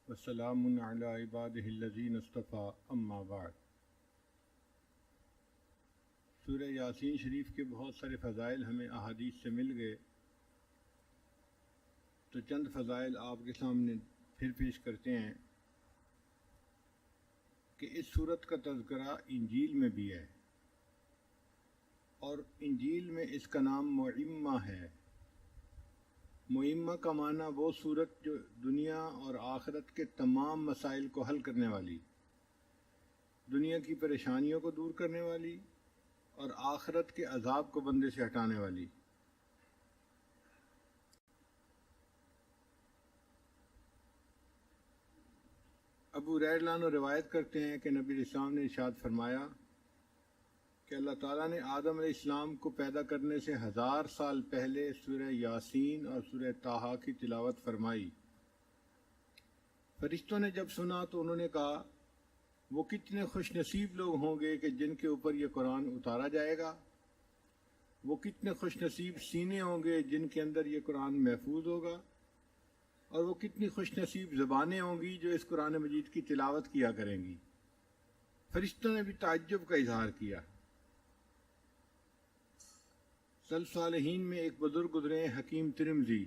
وسلام علی عبادہ الذین اصطفیٰ اما بعد۔ سورہ یاسین شریف کے بہت سارے فضائل ہمیں احادیث سے مل گئے، تو چند فضائل آپ کے سامنے پھر پیش کرتے ہیں کہ اس سورت کا تذکرہ انجیل میں بھی ہے، اور انجیل میں اس کا نام معمہ ہے۔ معمہ کا معنی وہ سورت جو دنیا اور آخرت کے تمام مسائل کو حل کرنے والی، دنیا کی پریشانیوں کو دور کرنے والی اور آخرت کے عذاب کو بندے سے ہٹانے والی۔ ابو ہریرہ عنہ روایت کرتے ہیں کہ نبی علیہ السلام نے ارشاد فرمایا کہ اللہ تعالیٰ نے آدم علیہ السلام کو پیدا کرنے سے 1000 سال پہلے سورہ یاسین اور سورہ طٰہٰ کی تلاوت فرمائی۔ فرشتوں نے جب سنا تو انہوں نے کہا، وہ کتنے خوش نصیب لوگ ہوں گے کہ جن کے اوپر یہ قرآن اتارا جائے گا، وہ کتنے خوش نصیب سینے ہوں گے جن کے اندر یہ قرآن محفوظ ہوگا، اور وہ کتنی خوش نصیب زبانیں ہوں گی جو اس قرآن مجید کی تلاوت کیا کریں گی۔ فرشتوں نے بھی تعجب کا اظہار کیا۔ سلف صالحین میں ایک بزرگ گزرے ہیں، حکیم ترمذی۔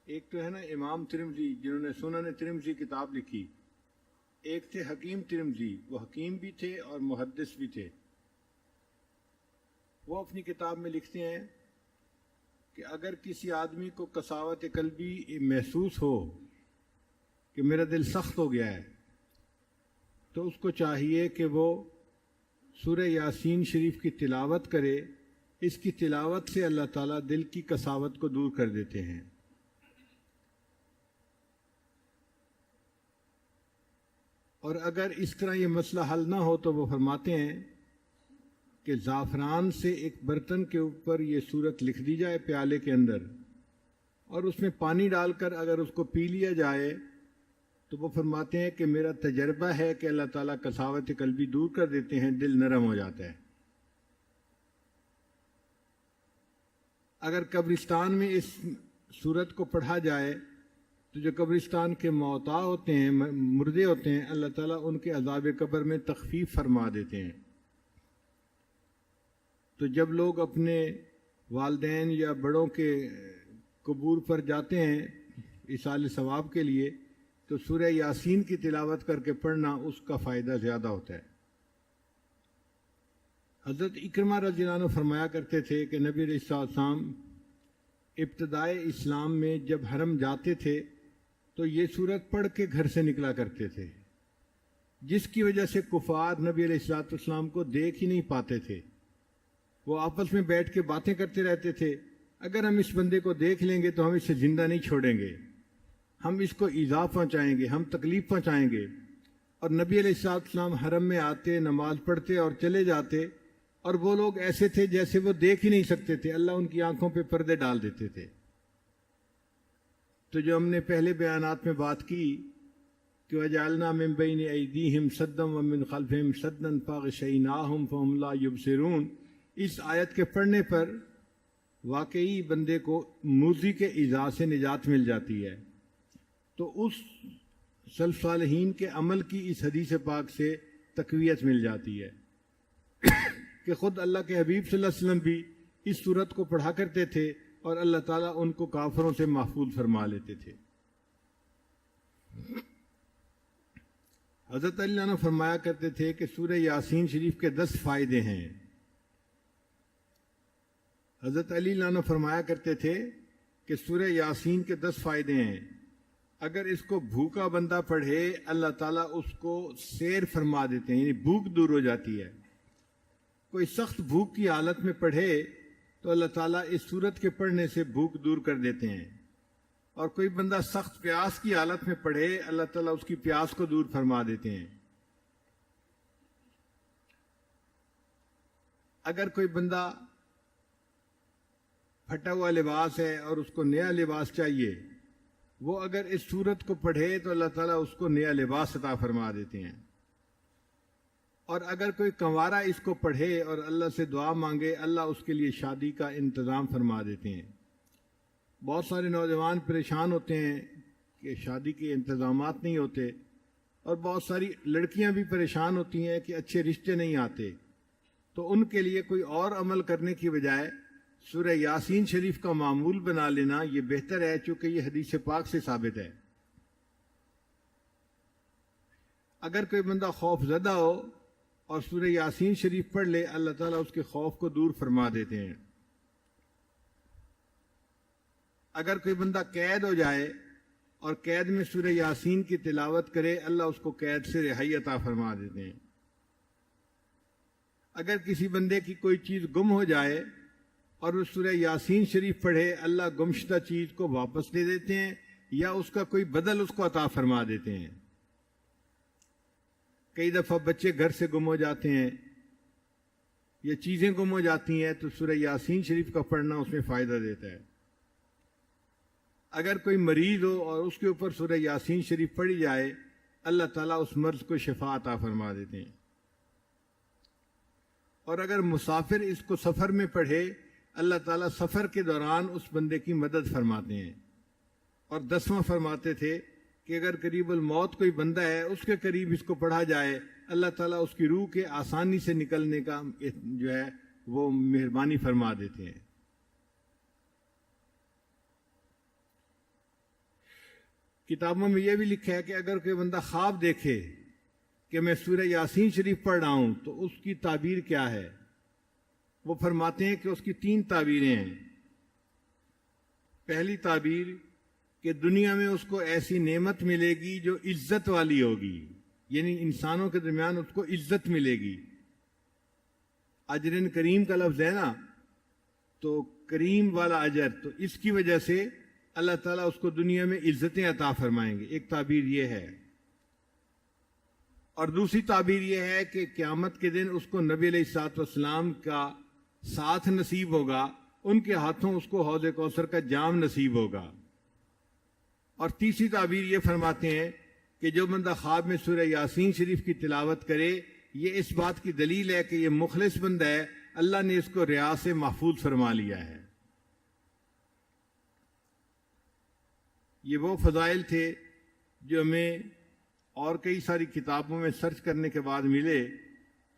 ایک تو ہے نا امام ترمذی جنہوں نے سنن ترمذی کتاب لکھی، ایک تھے حکیم ترمذی، وہ حکیم بھی تھے اور محدث بھی تھے۔ وہ اپنی کتاب میں لکھتے ہیں کہ اگر کسی آدمی کو قساوت قلبی محسوس ہو کہ میرا دل سخت ہو گیا ہے، تو اس کو چاہیے کہ وہ سورہ یاسین شریف کی تلاوت کرے۔ اس کی تلاوت سے اللہ تعالیٰ دل کی قساوت کو دور کر دیتے ہیں۔ اور اگر اس طرح یہ مسئلہ حل نہ ہو تو وہ فرماتے ہیں کہ زعفران سے ایک برتن کے اوپر یہ سورت لکھ دی جائے پیالے کے اندر، اور اس میں پانی ڈال کر اگر اس کو پی لیا جائے تو وہ فرماتے ہیں کہ میرا تجربہ ہے کہ اللہ تعالیٰ قساوت قلبی دور کر دیتے ہیں، دل نرم ہو جاتا ہے۔ اگر قبرستان میں اس سورت کو پڑھا جائے تو جو قبرستان کے موتا ہوتے ہیں، مردے ہوتے ہیں، اللہ تعالیٰ ان کے عذاب قبر میں تخفیف فرما دیتے ہیں۔ تو جب لوگ اپنے والدین یا بڑوں کے قبور پر جاتے ہیں ایصال ثواب کے لیے، تو سورہ یاسین کی تلاوت کر کے پڑھنا اس کا فائدہ زیادہ ہوتا ہے۔ حضرت اکرمہ رضی اللہ عنہ فرمایا کرتے تھے کہ نبی علیہ السلام ابتدائے اسلام میں جب حرم جاتے تھے تو یہ سورت پڑھ کے گھر سے نکلا کرتے تھے، جس کی وجہ سے کفار نبی علیہ السلام کو دیکھ ہی نہیں پاتے تھے۔ وہ آپس میں بیٹھ کے باتیں کرتے رہتے تھے، اگر ہم اس بندے کو دیکھ لیں گے تو ہم اسے زندہ نہیں چھوڑیں گے، ہم اس کو ایذا پہنچائیں گے، ہم تکلیف پہنچائیں گے۔ اور نبی علیہ السلام حرم میں آتے، نماز پڑھتے اور چلے جاتے، اور وہ لوگ ایسے تھے جیسے وہ دیکھ ہی نہیں سکتے تھے، اللہ ان کی آنکھوں پہ پردے ڈال دیتے تھے۔ تو جو ہم نے پہلے بیانات میں بات کی کہ وَجَعَلْنَا مِن بَيْنِ أَيْدِيهِمْ سَدًّا وَمِن خَلْفِهِمْ سَدًّا فَأَغْشَيْنَاهُمْ فَهُمْ لَا يُبْصِرُونَ، اس آیت کے پڑھنے پر واقعی بندے کو موذی کے ایذا سے نجات مل جاتی ہے۔ تو اس سلف صالحین کے عمل کی اس حدیث پاک سے تقویت مل جاتی ہے کہ خود اللہ کے حبیب صلی اللہ علیہ وسلم بھی اس سورت کو پڑھا کرتے تھے اور اللہ تعالیٰ ان کو کافروں سے محفوظ فرما لیتے تھے۔ حضرت علی عنہ فرمایا کرتے تھے کہ سورہ یاسین شریف کے 10 فائدے ہیں۔ حضرت علی عنہ فرمایا کرتے تھے کہ سورہ یاسین کے 10 فائدے ہیں۔ اگر اس کو بھوکا بندہ پڑھے اللہ تعالیٰ اس کو سیر فرما دیتے ہیں، یعنی بھوک دور ہو جاتی ہے۔ کوئی سخت بھوک کی حالت میں پڑھے تو اللہ تعالیٰ اس سورت کے پڑھنے سے بھوک دور کر دیتے ہیں، اور کوئی بندہ سخت پیاس کی حالت میں پڑھے اللہ تعالیٰ اس کی پیاس کو دور فرما دیتے ہیں۔ اگر کوئی بندہ پھٹا ہوا لباس ہے اور اس کو نیا لباس چاہیے، وہ اگر اس سورت کو پڑھے تو اللہ تعالیٰ اس کو نیا لباس عطا فرما دیتے ہیں۔ اور اگر کوئی کنوارا اس کو پڑھے اور اللہ سے دعا مانگے، اللہ اس کے لیے شادی کا انتظام فرما دیتے ہیں۔ بہت سارے نوجوان پریشان ہوتے ہیں کہ شادی کے انتظامات نہیں ہوتے، اور بہت ساری لڑکیاں بھی پریشان ہوتی ہیں کہ اچھے رشتے نہیں آتے، تو ان کے لیے کوئی اور عمل کرنے کی بجائے سورہ یاسین شریف کا معمول بنا لینا یہ بہتر ہے، چونکہ یہ حدیث پاک سے ثابت ہے۔ اگر کوئی بندہ خوف زدہ ہو اور سورہ یاسین شریف پڑھ لے، اللہ تعالیٰ اس کے خوف کو دور فرما دیتے ہیں۔ اگر کوئی بندہ قید ہو جائے اور قید میں سورہ یاسین کی تلاوت کرے، اللہ اس کو قید سے رہائی عطا فرما دیتے ہیں۔ اگر کسی بندے کی کوئی چیز گم ہو جائے اور وہ سورہ یاسین شریف پڑھے، اللہ گمشدہ چیز کو واپس دے دیتے ہیں یا اس کا کوئی بدل اس کو عطا فرما دیتے ہیں۔ کئی دفعہ بچے گھر سے گم ہو جاتے ہیں یا چیزیں گم ہو جاتی ہیں، تو سورہ یاسین شریف کا پڑھنا اس میں فائدہ دیتا ہے۔ اگر کوئی مریض ہو اور اس کے اوپر سورہ یاسین شریف پڑھی جائے، اللہ تعالیٰ اس مرض کو شفا عطا فرما دیتے ہیں۔ اور اگر مسافر اس کو سفر میں پڑھے، اللہ تعالیٰ سفر کے دوران اس بندے کی مدد فرماتے ہیں۔ اور 10واں فرماتے تھے کہ اگر قریب الموت کوئی بندہ ہے، اس کے قریب اس کو پڑھا جائے، اللہ تعالیٰ اس کی روح کے آسانی سے نکلنے کا جو ہے وہ مہربانی فرما دیتے ہیں۔ کتابوں میں یہ بھی لکھا ہے کہ اگر کوئی بندہ خواب دیکھے کہ میں سورہ یاسین شریف پڑھ رہا ہوں تو اس کی تعبیر کیا ہے؟ وہ فرماتے ہیں کہ اس کی 3 تعبیریں ہیں۔ پہلی تعبیر کہ دنیا میں اس کو ایسی نعمت ملے گی جو عزت والی ہوگی، یعنی انسانوں کے درمیان اس کو عزت ملے گی۔ اجر کریم کا لفظ ہے نا، تو کریم والا اجر، تو اس کی وجہ سے اللہ تعالیٰ اس کو دنیا میں عزتیں عطا فرمائیں گے۔ ایک تعبیر یہ ہے۔ اور دوسری تعبیر یہ ہے کہ قیامت کے دن اس کو نبی علیہ الصلوۃ والسلام کا ساتھ نصیب ہوگا، ان کے ہاتھوں اس کو حوض کوثر کا جام نصیب ہوگا۔ اور تیسری تعبیر یہ فرماتے ہیں کہ جو بندہ خواب میں سورہ یاسین شریف کی تلاوت کرے، یہ اس بات کی دلیل ہے کہ یہ مخلص بندہ ہے، اللہ نے اس کو ریا سے محفوظ فرما لیا ہے۔ یہ وہ فضائل تھے جو ہمیں اور کئی ساری کتابوں میں سرچ کرنے کے بعد ملے،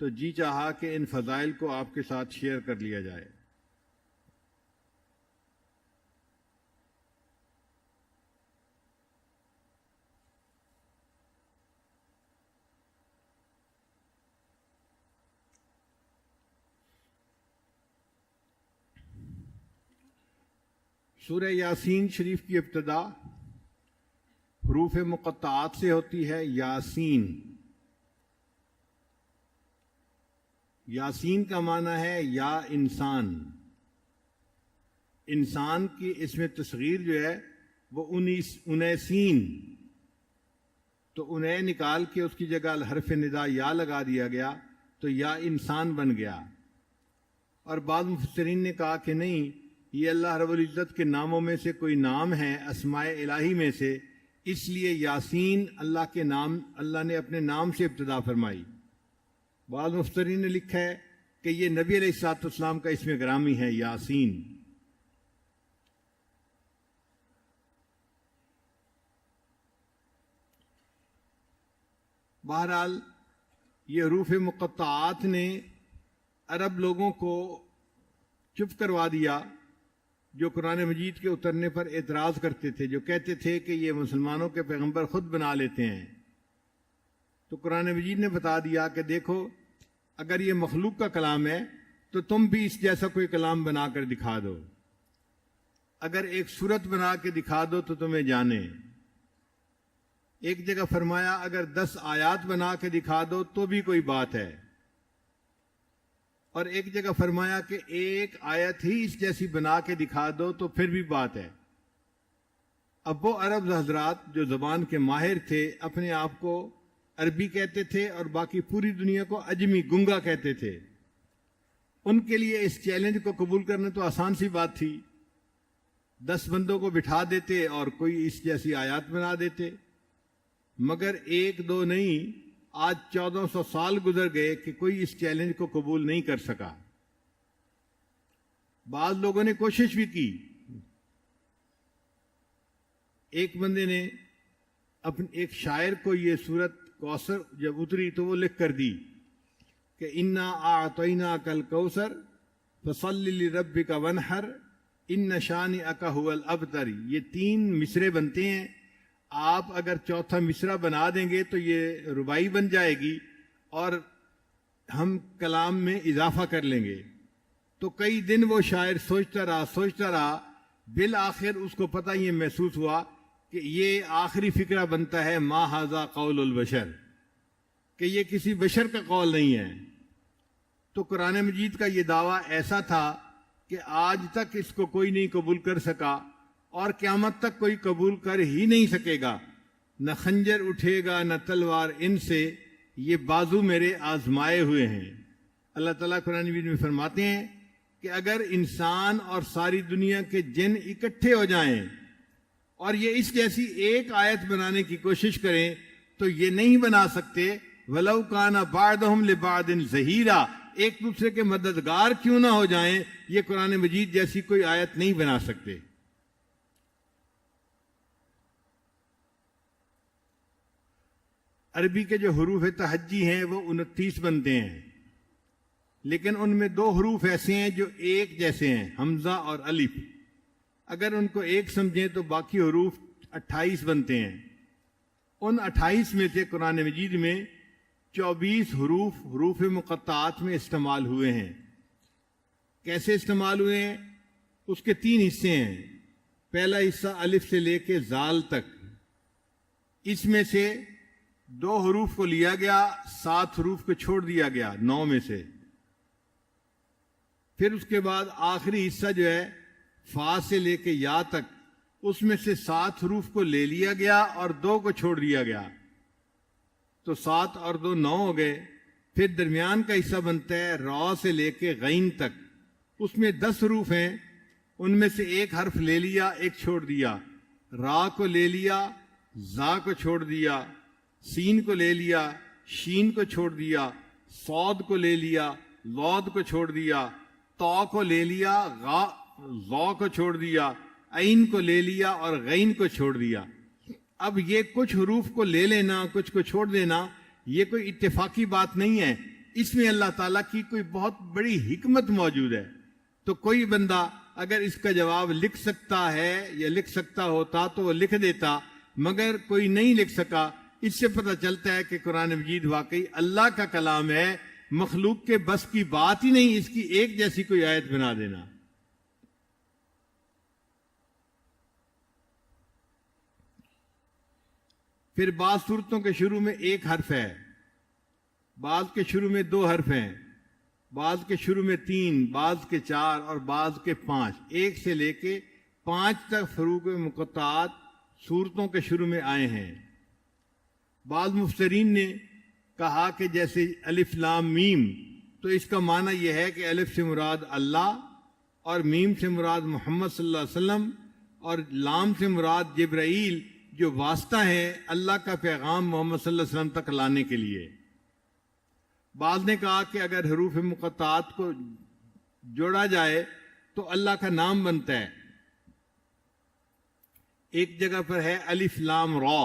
تو جی چاہا کہ ان فضائل کو آپ کے ساتھ شیئر کر لیا جائے۔ سورہ یاسین شریف کی ابتدا حروف مقطعات سے ہوتی ہے، یاسین۔ یاسین کا معنی ہے یا انسان۔ انسان کی اس میں تصغیر جو ہے وہ انیسین، تو انہیں نکال کے اس کی جگہ حرف ندا یا لگا دیا گیا تو یا انسان بن گیا۔ اور بعض مفسرین نے کہا کہ نہیں، یہ اللہ رب العزت کے ناموں میں سے کوئی نام ہے، اسماء الہی میں سے، اس لیے یاسین اللہ کے نام، اللہ نے اپنے نام سے ابتدا فرمائی۔ بعض مفسرین نے لکھا ہے کہ یہ نبی علیہ الصلوۃ والسلام کا اسم گرامی ہے، یاسین۔ بہرحال یہ حروف مقطعات نے عرب لوگوں کو چپ کروا دیا، جو قرآن مجید کے اترنے پر اعتراض کرتے تھے، جو کہتے تھے کہ یہ مسلمانوں کے پیغمبر خود بنا لیتے ہیں۔ تو قرآن مجید نے بتا دیا کہ دیکھو، اگر یہ مخلوق کا کلام ہے تو تم بھی اس جیسا کوئی کلام بنا کر دکھا دو، اگر ایک صورت بنا کے دکھا دو تو تمہیں جانے۔ ایک جگہ فرمایا اگر 10 آیات بنا کے دکھا دو تو بھی کوئی بات ہے، اور ایک جگہ فرمایا کہ ایک آیت ہی اس جیسی بنا کے دکھا دو تو پھر بھی بات ہے۔ اب وہ عرب حضرات جو زبان کے ماہر تھے، اپنے آپ کو عربی کہتے تھے اور باقی پوری دنیا کو عجمی، گنگا کہتے تھے، ان کے لیے اس چیلنج کو قبول کرنا تو آسان سی بات تھی۔ 10 بندوں کو بٹھا دیتے اور کوئی اس جیسی آیات بنا دیتے، مگر 1-2 نہیں، آج 1400 سال گزر گئے کہ کوئی اس چیلنج کو قبول نہیں کر سکا۔ بعض لوگوں نے کوشش بھی کی۔ ایک بندے نے اپنے ایک شاعر کو یہ سورت کوثر جب اتری تو وہ لکھ کر دی کہ انا اعطیناک الکوثر فصلی لربک وانحر ان شانئک هو الابتر. یہ 3 مصرے بنتے ہیں. آپ اگر چوتھا مصرع بنا دیں گے تو یہ رباعی بن جائے گی اور ہم کلام میں اضافہ کر لیں گے. تو کئی دن وہ شاعر سوچتا رہا بالآخر اس کو پتہ یہ محسوس ہوا کہ یہ آخری فقرہ بنتا ہے ما ھذا قول البشر، کہ یہ کسی بشر کا قول نہیں ہے. تو قرآن مجید کا یہ دعویٰ ایسا تھا کہ آج تک اس کو کوئی نہیں قبول کر سکا اور قیامت تک کوئی قبول کر ہی نہیں سکے گا. نہ خنجر اٹھے گا نہ تلوار ان سے، یہ بازو میرے آزمائے ہوئے ہیں. اللہ تعالیٰ قرآن مجید میں فرماتے ہیں کہ اگر انسان اور ساری دنیا کے جن اکٹھے ہو جائیں اور یہ اس جیسی ایک آیت بنانے کی کوشش کریں تو یہ نہیں بنا سکتے. وَلَوْ كَانَ بَعْضُهُمْ لِبَعْضٍ ظَهِيرًا، ایک دوسرے کے مددگار کیوں نہ ہو جائیں، یہ قرآن مجید جیسی کوئی آیت نہیں بنا سکتے. عربی کے جو حروف تہجی ہیں وہ 29 بنتے ہیں، لیکن ان میں 2 حروف ایسے ہیں جو ایک جیسے ہیں، حمزہ اور الف. اگر ان کو ایک سمجھیں تو باقی حروف 28 بنتے ہیں. ان 28 میں سے قرآن مجید میں 24 حروف مقطعات میں استعمال ہوئے ہیں. کیسے استعمال ہوئے ہیں؟ اس کے 3 حصے ہیں. پہلا حصہ الف سے لے کے زال تک، اس میں سے 2 حروف کو لیا گیا، 7 حروف کو چھوڑ دیا گیا 9 میں سے. پھر اس کے بعد آخری حصہ جو ہے فا سے لے کے یا تک، اس میں سے 7 حروف کو لے لیا گیا اور 2 کو چھوڑ دیا گیا، تو 7 اور 2 9 ہو گئے. پھر درمیان کا حصہ بنتا ہے را سے لے کے غین تک، اس میں 10 حروف ہیں، ان میں سے ایک حرف لے لیا، ایک چھوڑ دیا. را کو لے لیا، زا کو چھوڑ دیا، سین کو لے لیا، شین کو چھوڑ دیا، صاد کو لے لیا، لود کو چھوڑ دیا، تو کو لے لیا، ظا کو چھوڑ دیا، عین کو لے لیا اور غین کو چھوڑ دیا. اب یہ کچھ حروف کو لے لینا، کچھ کو چھوڑ دینا، یہ کوئی اتفاقی بات نہیں ہے. اس میں اللہ تعالیٰ کی کوئی بہت بڑی حکمت موجود ہے. تو کوئی بندہ اگر اس کا جواب لکھ سکتا ہے یا لکھ سکتا ہوتا تو وہ لکھ دیتا، مگر کوئی نہیں لکھ سکا. اس سے پتہ چلتا ہے کہ قرآن مجید واقعی اللہ کا کلام ہے، مخلوق کے بس کی بات ہی نہیں اس کی ایک جیسی کوئی آیت بنا دینا. پھر بعض صورتوں کے شروع میں 1 حرف ہے، بعض کے شروع میں 2 حرف ہیں، بعض کے شروع میں 3، بعض کے 4 اور بعض کے 5. 1 سے لے کے 5 تک حروف مقطعات صورتوں کے شروع میں آئے ہیں. بعض مفسرین نے کہا کہ جیسے الف لام میم، تو اس کا معنی یہ ہے کہ الف سے مراد اللہ اور میم سے مراد محمد صلی اللہ علیہ وسلم اور لام سے مراد جبرائیل جو واسطہ ہے اللہ کا پیغام محمد صلی اللہ علیہ وسلم تک لانے کے لیے. بعض نے کہا کہ اگر حروف مقطعات کو جوڑا جائے تو اللہ کا نام بنتا ہے. ایک جگہ پر ہے الف لام را،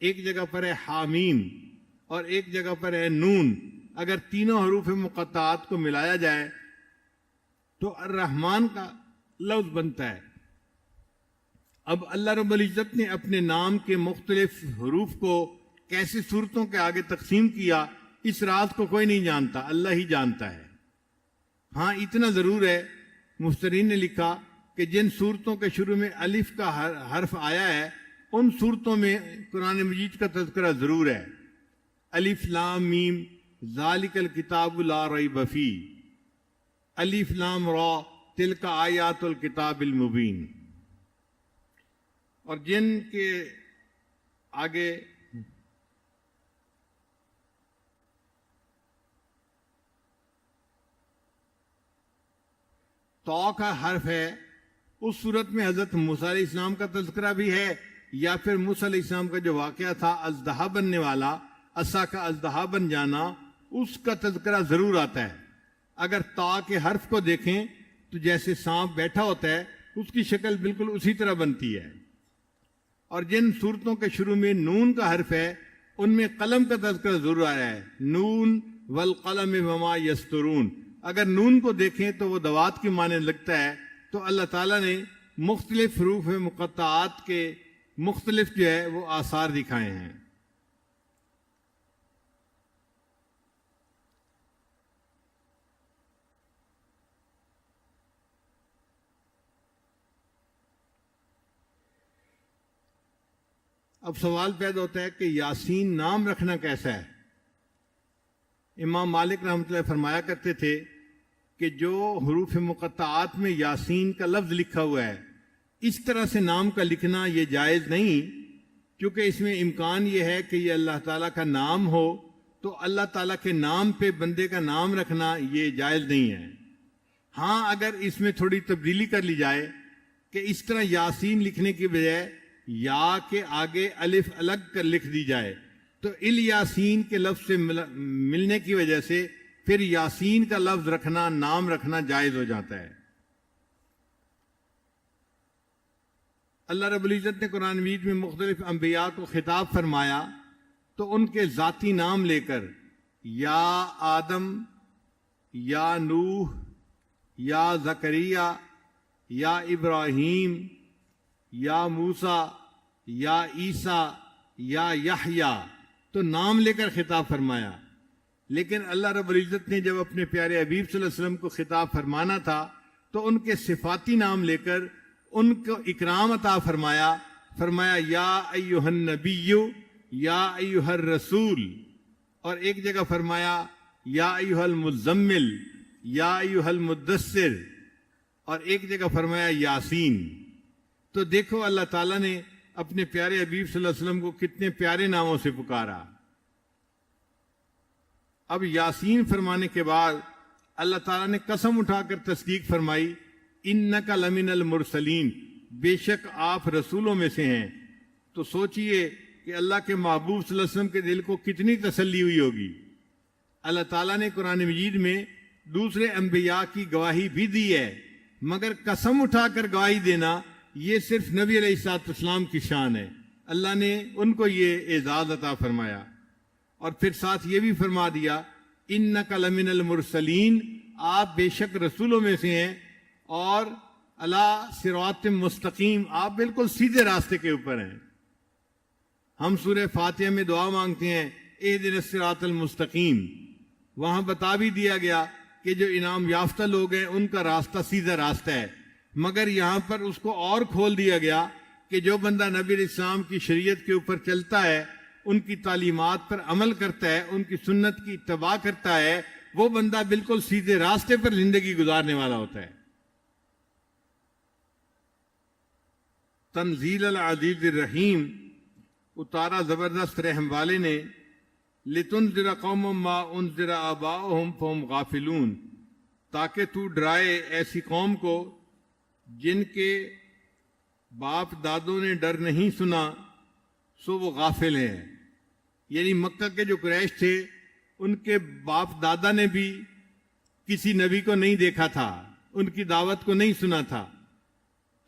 ایک جگہ پر ہے حامیم اور ایک جگہ پر ہے نون. اگر تینوں حروف مقطعات کو ملایا جائے تو الرحمن کا لفظ بنتا ہے. اب اللہ رب العزت نے اپنے نام کے مختلف حروف کو کیسے صورتوں کے آگے تقسیم کیا، اس راز کو کوئی نہیں جانتا، اللہ ہی جانتا ہے. ہاں اتنا ضرور ہے، مفسرین نے لکھا کہ جن صورتوں کے شروع میں الف کا حرف آیا ہے ان صورتوں میں قرآن مجید کا تذکرہ ضرور ہے. الف لام میم ذالک الکتاب لا ریب فیہ، الف لام را تلک آیات الکتاب المبین. اور جن کے آگے تو کا حرف ہے، اس صورت میں حضرت موسیٰ علیہ السلام کا تذکرہ بھی ہے، یا پھر موسیٰ علیہ السلام کا جو واقعہ تھا اژدہا بننے والا، عصا کا اژدہا بن جانا، اس کا تذکرہ ضرور آتا ہے. اگر تا کے حرف کو دیکھیں تو جیسے سانپ بیٹھا ہوتا ہے اس کی شکل بالکل اسی طرح بنتی ہے. اور جن صورتوں کے شروع میں نون کا حرف ہے ان میں قلم کا تذکرہ ضرور آیا ہے، نون والقلم وما یسطرون۔ اگر نون کو دیکھیں تو وہ دوات کی معنی لگتا ہے، تو اللہ تعالیٰ نے مختلف حروف مقطعات کے مختلف جو ہے وہ آثار دکھائے ہیں۔ اب سوال پیدا ہوتا ہے کہ یاسین نام رکھنا کیسا ہے؟ امام مالک رحمۃ اللہ فرمایا کرتے تھے کہ جو حروف مقطعات میں یاسین کا لفظ لکھا ہوا ہے اس طرح سے نام کا لکھنا یہ جائز نہیں، کیونکہ اس میں امکان یہ ہے کہ یہ اللہ تعالیٰ کا نام ہو، تو اللہ تعالیٰ کے نام پہ بندے کا نام رکھنا یہ جائز نہیں ہے۔ ہاں اگر اس میں تھوڑی تبدیلی کر لی جائے کہ اس طرح یاسین لکھنے کی بجائے یا کے آگے الف الگ کر لکھ دی جائے تو الیاسین کے لفظ سے ملنے کی وجہ سے پھر یاسین کا لفظ رکھنا، نام رکھنا جائز ہو جاتا ہے۔ اللہ رب العزت نے قرآن مجید میں مختلف انبیاء کو خطاب فرمایا تو ان کے ذاتی نام لے کر یا آدم، یا نوح، یا زکریا، یا ابراہیم، یا موسیٰ، یا عیسیٰ، یا یحییٰ، تو نام لے کر خطاب فرمایا۔ لیکن اللہ رب العزت نے جب اپنے پیارے حبیب صلی اللہ علیہ وسلم کو خطاب فرمانا تھا تو ان کے صفاتی نام لے کر ان کو اکرام عطا فرمایا، فرمایا یا ایھا النبی یا ایھا الرسول، اور ایک جگہ فرمایا یا ایھا المزمل یا ایھا المدثر، اور ایک جگہ فرمایا یاسین۔ تو دیکھو اللہ تعالیٰ نے اپنے پیارے حبیب صلی اللہ علیہ وسلم کو کتنے پیارے ناموں سے پکارا۔ اب یاسین فرمانے کے بعد اللہ تعالیٰ نے قسم اٹھا کر تصدیق فرمائی، انک لمن المرسلین، بے شک آپ رسولوں میں سے ہیں۔ تو سوچئے کہ اللہ کے محبوب صلی اللہ علیہ وسلم کے دل کو کتنی تسلی ہوئی ہوگی۔ اللہ تعالیٰ نے قرآن مجید میں دوسرے انبیاء کی گواہی بھی دی ہے، مگر قسم اٹھا کر گواہی دینا یہ صرف نبی علیہ الصلوۃ والسلام کی شان ہے۔ اللہ نے ان کو یہ اعزاز عطا فرمایا، اور پھر ساتھ یہ بھی فرما دیا انک لمن المرسلین، آپ بے شک رسولوں میں سے ہیں، اور علی صراط مستقیم، آپ بالکل سیدھے راستے کے اوپر ہیں۔ ہم سورہ فاتحہ میں دعا مانگتے ہیں اہدنا الصراط المستقیم، وہاں بتا بھی دیا گیا کہ جو انعام یافتہ لوگ ہیں ان کا راستہ سیدھا راستہ ہے، مگر یہاں پر اس کو اور کھول دیا گیا کہ جو بندہ نبی علیہ السلام کی شریعت کے اوپر چلتا ہے، ان کی تعلیمات پر عمل کرتا ہے، ان کی سنت کی اتباع کرتا ہے، وہ بندہ بالکل سیدھے راستے پر زندگی گزارنے والا ہوتا ہے۔ تنزیل العزیز الرحیم اتارا زبردست رحم والے نے، لتنذر قوما ما انذر آباؤہم فہم غافلون، تاکہ تو ڈرائے ایسی قوم کو جن کے باپ دادوں نے ڈر نہیں سنا سو وہ غافل ہیں۔ یعنی مکہ کے جو قریش تھے ان کے باپ دادا نے بھی کسی نبی کو نہیں دیکھا تھا، ان کی دعوت کو نہیں سنا تھا،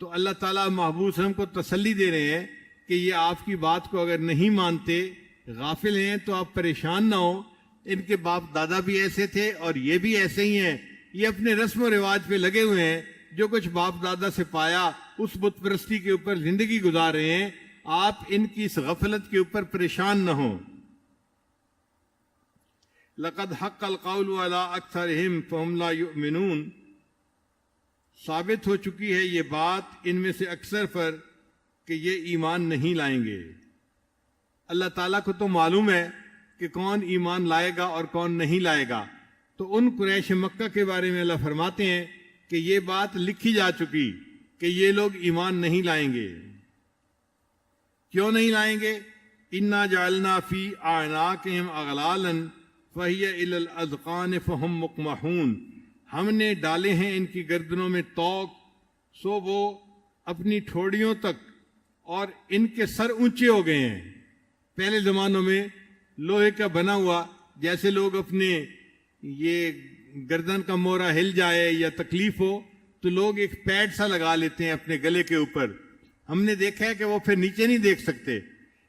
تو اللہ تعالیٰ محبوب صلی اللہ علیہ وسلم کو تسلی دے رہے ہیں کہ یہ آپ کی بات کو اگر نہیں مانتے، غافل ہیں، تو آپ پریشان نہ ہوں، ان کے باپ دادا بھی ایسے تھے اور یہ بھی ایسے ہی ہیں، یہ اپنے رسم و رواج پہ لگے ہوئے ہیں، جو کچھ باپ دادا سے پایا اس بت پرستی کے اوپر زندگی گزار رہے ہیں، آپ ان کی اس غفلت کے اوپر پریشان نہ ہوں۔ لقد حق القول علی اکثرہم فہم لا یؤمنون، ثابت ہو چکی ہے یہ بات ان میں سے اکثر پر کہ یہ ایمان نہیں لائیں گے۔ اللہ تعالیٰ کو تو معلوم ہے کہ کون ایمان لائے گا اور کون نہیں لائے گا، تو ان قریش مکہ کے بارے میں اللہ فرماتے ہیں کہ یہ بات لکھی جا چکی کہ یہ لوگ ایمان نہیں لائیں گے۔ کیوں نہیں لائیں گے؟ انا جعلنا فی اعناقہم اغلالا فہی الی الاذقان فہم مقمحون، ہم نے ڈالے ہیں ان کی گردنوں میں طوق، سو وہ اپنی ٹھوڑیوں تک، اور ان کے سر اونچے ہو گئے ہیں۔ پہلے زمانوں میں لوہے کا بنا ہوا، جیسے لوگ اپنے یہ گردن کا مورا ہل جائے یا تکلیف ہو تو لوگ ایک پیڈ سا لگا لیتے ہیں اپنے گلے کے اوپر، ہم نے دیکھا ہے کہ وہ پھر نیچے نہیں دیکھ سکتے.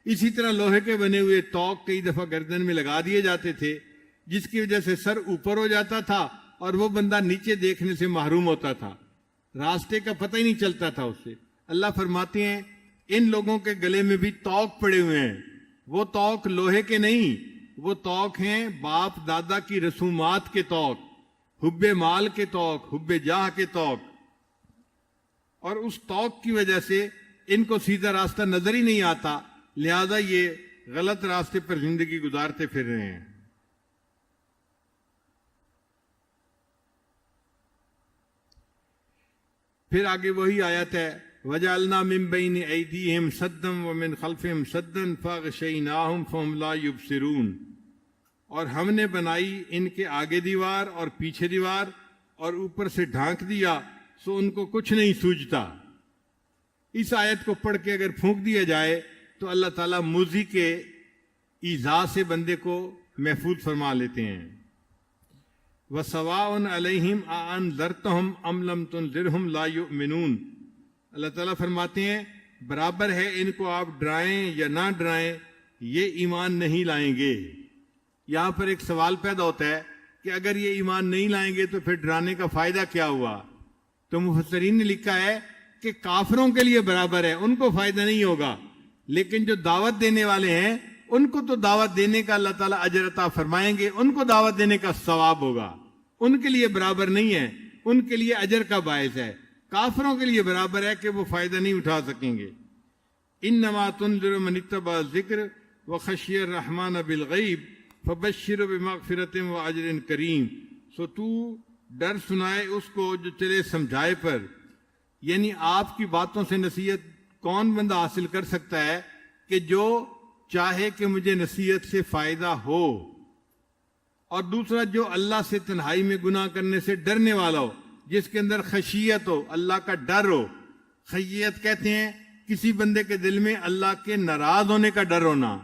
اسی طرح لوہے کے بنے ہوئے توق کئی دفعہ گردن میں لگا دیے جاتے تھے، جس کی وجہ سے سر اوپر ہو جاتا تھا اور وہ بندہ نیچے دیکھنے سے محروم ہوتا تھا، راستے کا پتہ ہی نہیں چلتا تھا اس سے. اللہ فرماتے ہیں ان لوگوں کے گلے میں بھی توق پڑے ہوئے ہیں. وہ توق لوہے کے نہیں، وہ توق ہیں باپ دادا کی رسومات کے توق، حب مال کے توق، حب جاہ کے توق. اور اس توق کی وجہ سے ان کو سیدھا راستہ نظر ہی نہیں آتا، لہذا یہ غلط راستے پر زندگی گزارتے پھر رہے ہیں. پھر آگے وہی آیت ہے وَجَعَلْنَا مِن بَيْنِ أَيْدِيهِمْ سَدًّا وَمِنْ خَلْفِهِمْ سَدًّا فَأَغْشَيْنَاهُمْ فَهُمْ لَا يُبْصِرُونَ. اور ہم نے بنائی ان کے آگے دیوار اور پیچھے دیوار اور اوپر سے ڈھانک دیا سو ان کو کچھ نہیں سوجتا. اس آیت کو پڑھ کے اگر پھونک دیا جائے تو اللہ تعالیٰ موذی کے ایذا سے بندے کو محفوظ فرما لیتے ہیں. وَسَوَاءٌ عَلَيْهِمْ أَأَنذَرْتَهُمْ أَمْ لَمْ تُنذِرْهُمْ لَا يُؤْمِنُونَ. اللہ تعالیٰ فرماتے ہیں برابر ہے ان کو آپ ڈرائیں یا نہ ڈرائیں یہ ایمان نہیں لائیں گے. یہاں پر ایک سوال پیدا ہوتا ہے کہ اگر یہ ایمان نہیں لائیں گے تو پھر ڈرانے کا فائدہ کیا ہوا؟ تو مفسرین نے لکھا ہے کہ کافروں کے لیے برابر ہے، ان کو فائدہ نہیں ہوگا، لیکن جو دعوت دینے والے ہیں ان کو تو دعوت دینے کا اللہ تعالیٰ اجر عطا فرمائیں گے، ان کو دعوت دینے کا ثواب ہوگا. ان کے لیے برابر نہیں ہے، ان کے لیے اجر کا باعث ہے. کافروں کے لیے برابر ہے کہ وہ فائدہ نہیں اٹھا سکیں گے. انما تنذر من اتبع الذکر وخشی الرحمن بالغیب فبشر بمغفرت واجر کریم. سو تو ڈر سنائے اس کو جو چلے سمجھائے پر. یعنی آپ کی باتوں سے نصیحت کون بندہ حاصل کر سکتا ہے کہ جو چاہے کہ مجھے نصیحت سے فائدہ ہو، اور دوسرا جو اللہ سے تنہائی میں گناہ کرنے سے ڈرنے والا ہو، جس کے اندر خشیت ہو، اللہ کا ڈر ہو. خشیت کہتے ہیں کسی بندے کے دل میں اللہ کے ناراض ہونے کا ڈر ہونا،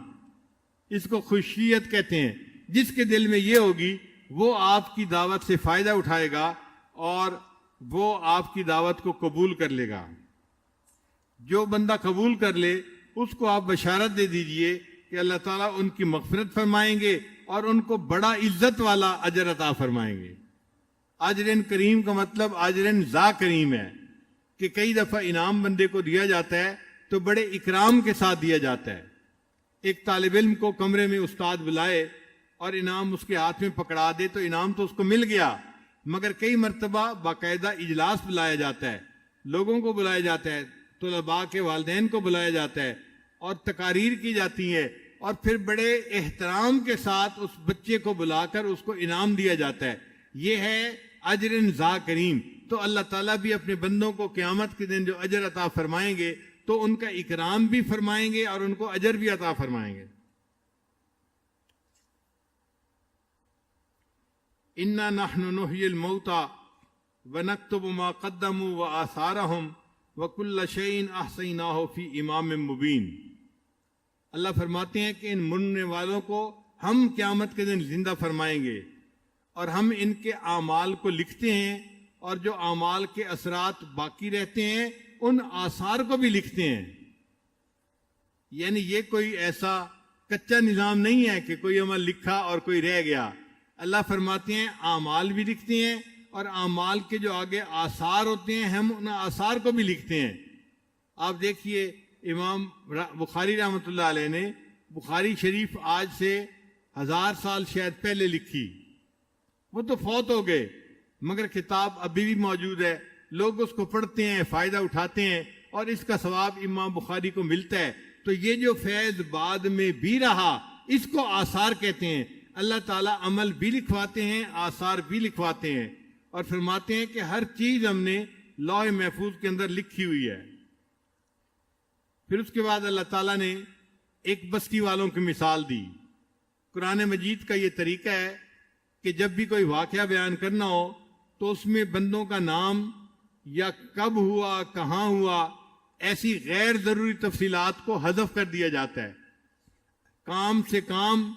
اس کو خشیت کہتے ہیں. جس کے دل میں یہ ہوگی وہ آپ کی دعوت سے فائدہ اٹھائے گا اور وہ آپ کی دعوت کو قبول کر لے گا. جو بندہ قبول کر لے اس کو آپ بشارت دے دیجئے کہ اللہ تعالیٰ ان کی مغفرت فرمائیں گے اور ان کو بڑا عزت والا اجر عطا فرمائیں گے. اجرن کریم کا مطلب اجرن ذا کریم ہے کہ کئی دفعہ انعام بندے کو دیا جاتا ہے تو بڑے اکرام کے ساتھ دیا جاتا ہے. ایک طالب علم کو کمرے میں استاد بلائے اور انعام اس کے ہاتھ میں پکڑا دے تو انعام تو اس کو مل گیا، مگر کئی مرتبہ باقاعدہ اجلاس بلایا جاتا ہے، لوگوں کو بلایا جاتا ہے، طلباء کے والدین کو بلایا جاتا ہے اور تقاریر کی جاتی ہے، اور پھر بڑے احترام کے ساتھ اس بچے کو بلا کر اس کو انعام دیا جاتا ہے. یہ ہے اجر ذا کریم. تو اللہ تعالیٰ بھی اپنے بندوں کو قیامت کے دن جو اجر عطا فرمائیں گے تو ان کا اکرام بھی فرمائیں گے اور ان کو اجر بھی عطا فرمائیں گے. انا نحن نحیی الموتى ونکتب ما قدموا وآثارهم وکل شیء احصیناہ فی امام مبین. اللہ فرماتے ہیں کہ ان مرنے والوں کو ہم قیامت کے دن زندہ فرمائیں گے اور ہم ان کے اعمال کو لکھتے ہیں، اور جو اعمال کے اثرات باقی رہتے ہیں ان آثار کو بھی لکھتے ہیں. یعنی یہ کوئی ایسا کچا نظام نہیں ہے کہ کوئی عمل لکھا اور کوئی رہ گیا. اللہ فرماتے ہیں اعمال بھی لکھتے ہیں اور اعمال کے جو آگے آثار ہوتے ہیں ہم ان آثار کو بھی لکھتے ہیں. آپ دیکھیے امام بخاری رحمۃ اللہ علیہ نے بخاری شریف آج سے 1000 سال شاید پہلے لکھی. وہ تو فوت ہو گئے مگر کتاب ابھی بھی موجود ہے، لوگ اس کو پڑھتے ہیں، فائدہ اٹھاتے ہیں اور اس کا ثواب امام بخاری کو ملتا ہے. تو یہ جو فیض بعد میں بھی رہا اس کو آثار کہتے ہیں. اللہ تعالیٰ عمل بھی لکھواتے ہیں، آثار بھی لکھواتے ہیں، اور فرماتے ہیں کہ ہر چیز ہم نے لوح محفوظ کے اندر لکھی ہوئی ہے. پھر اس کے بعد اللہ تعالیٰ نے ایک بستی والوں کی مثال دی. قرآن مجید کا یہ طریقہ ہے کہ جب بھی کوئی واقعہ بیان کرنا ہو تو اس میں بندوں کا نام یا کب ہوا، کہاں ہوا، ایسی غیر ضروری تفصیلات کو حذف کر دیا جاتا ہے. کام سے کام،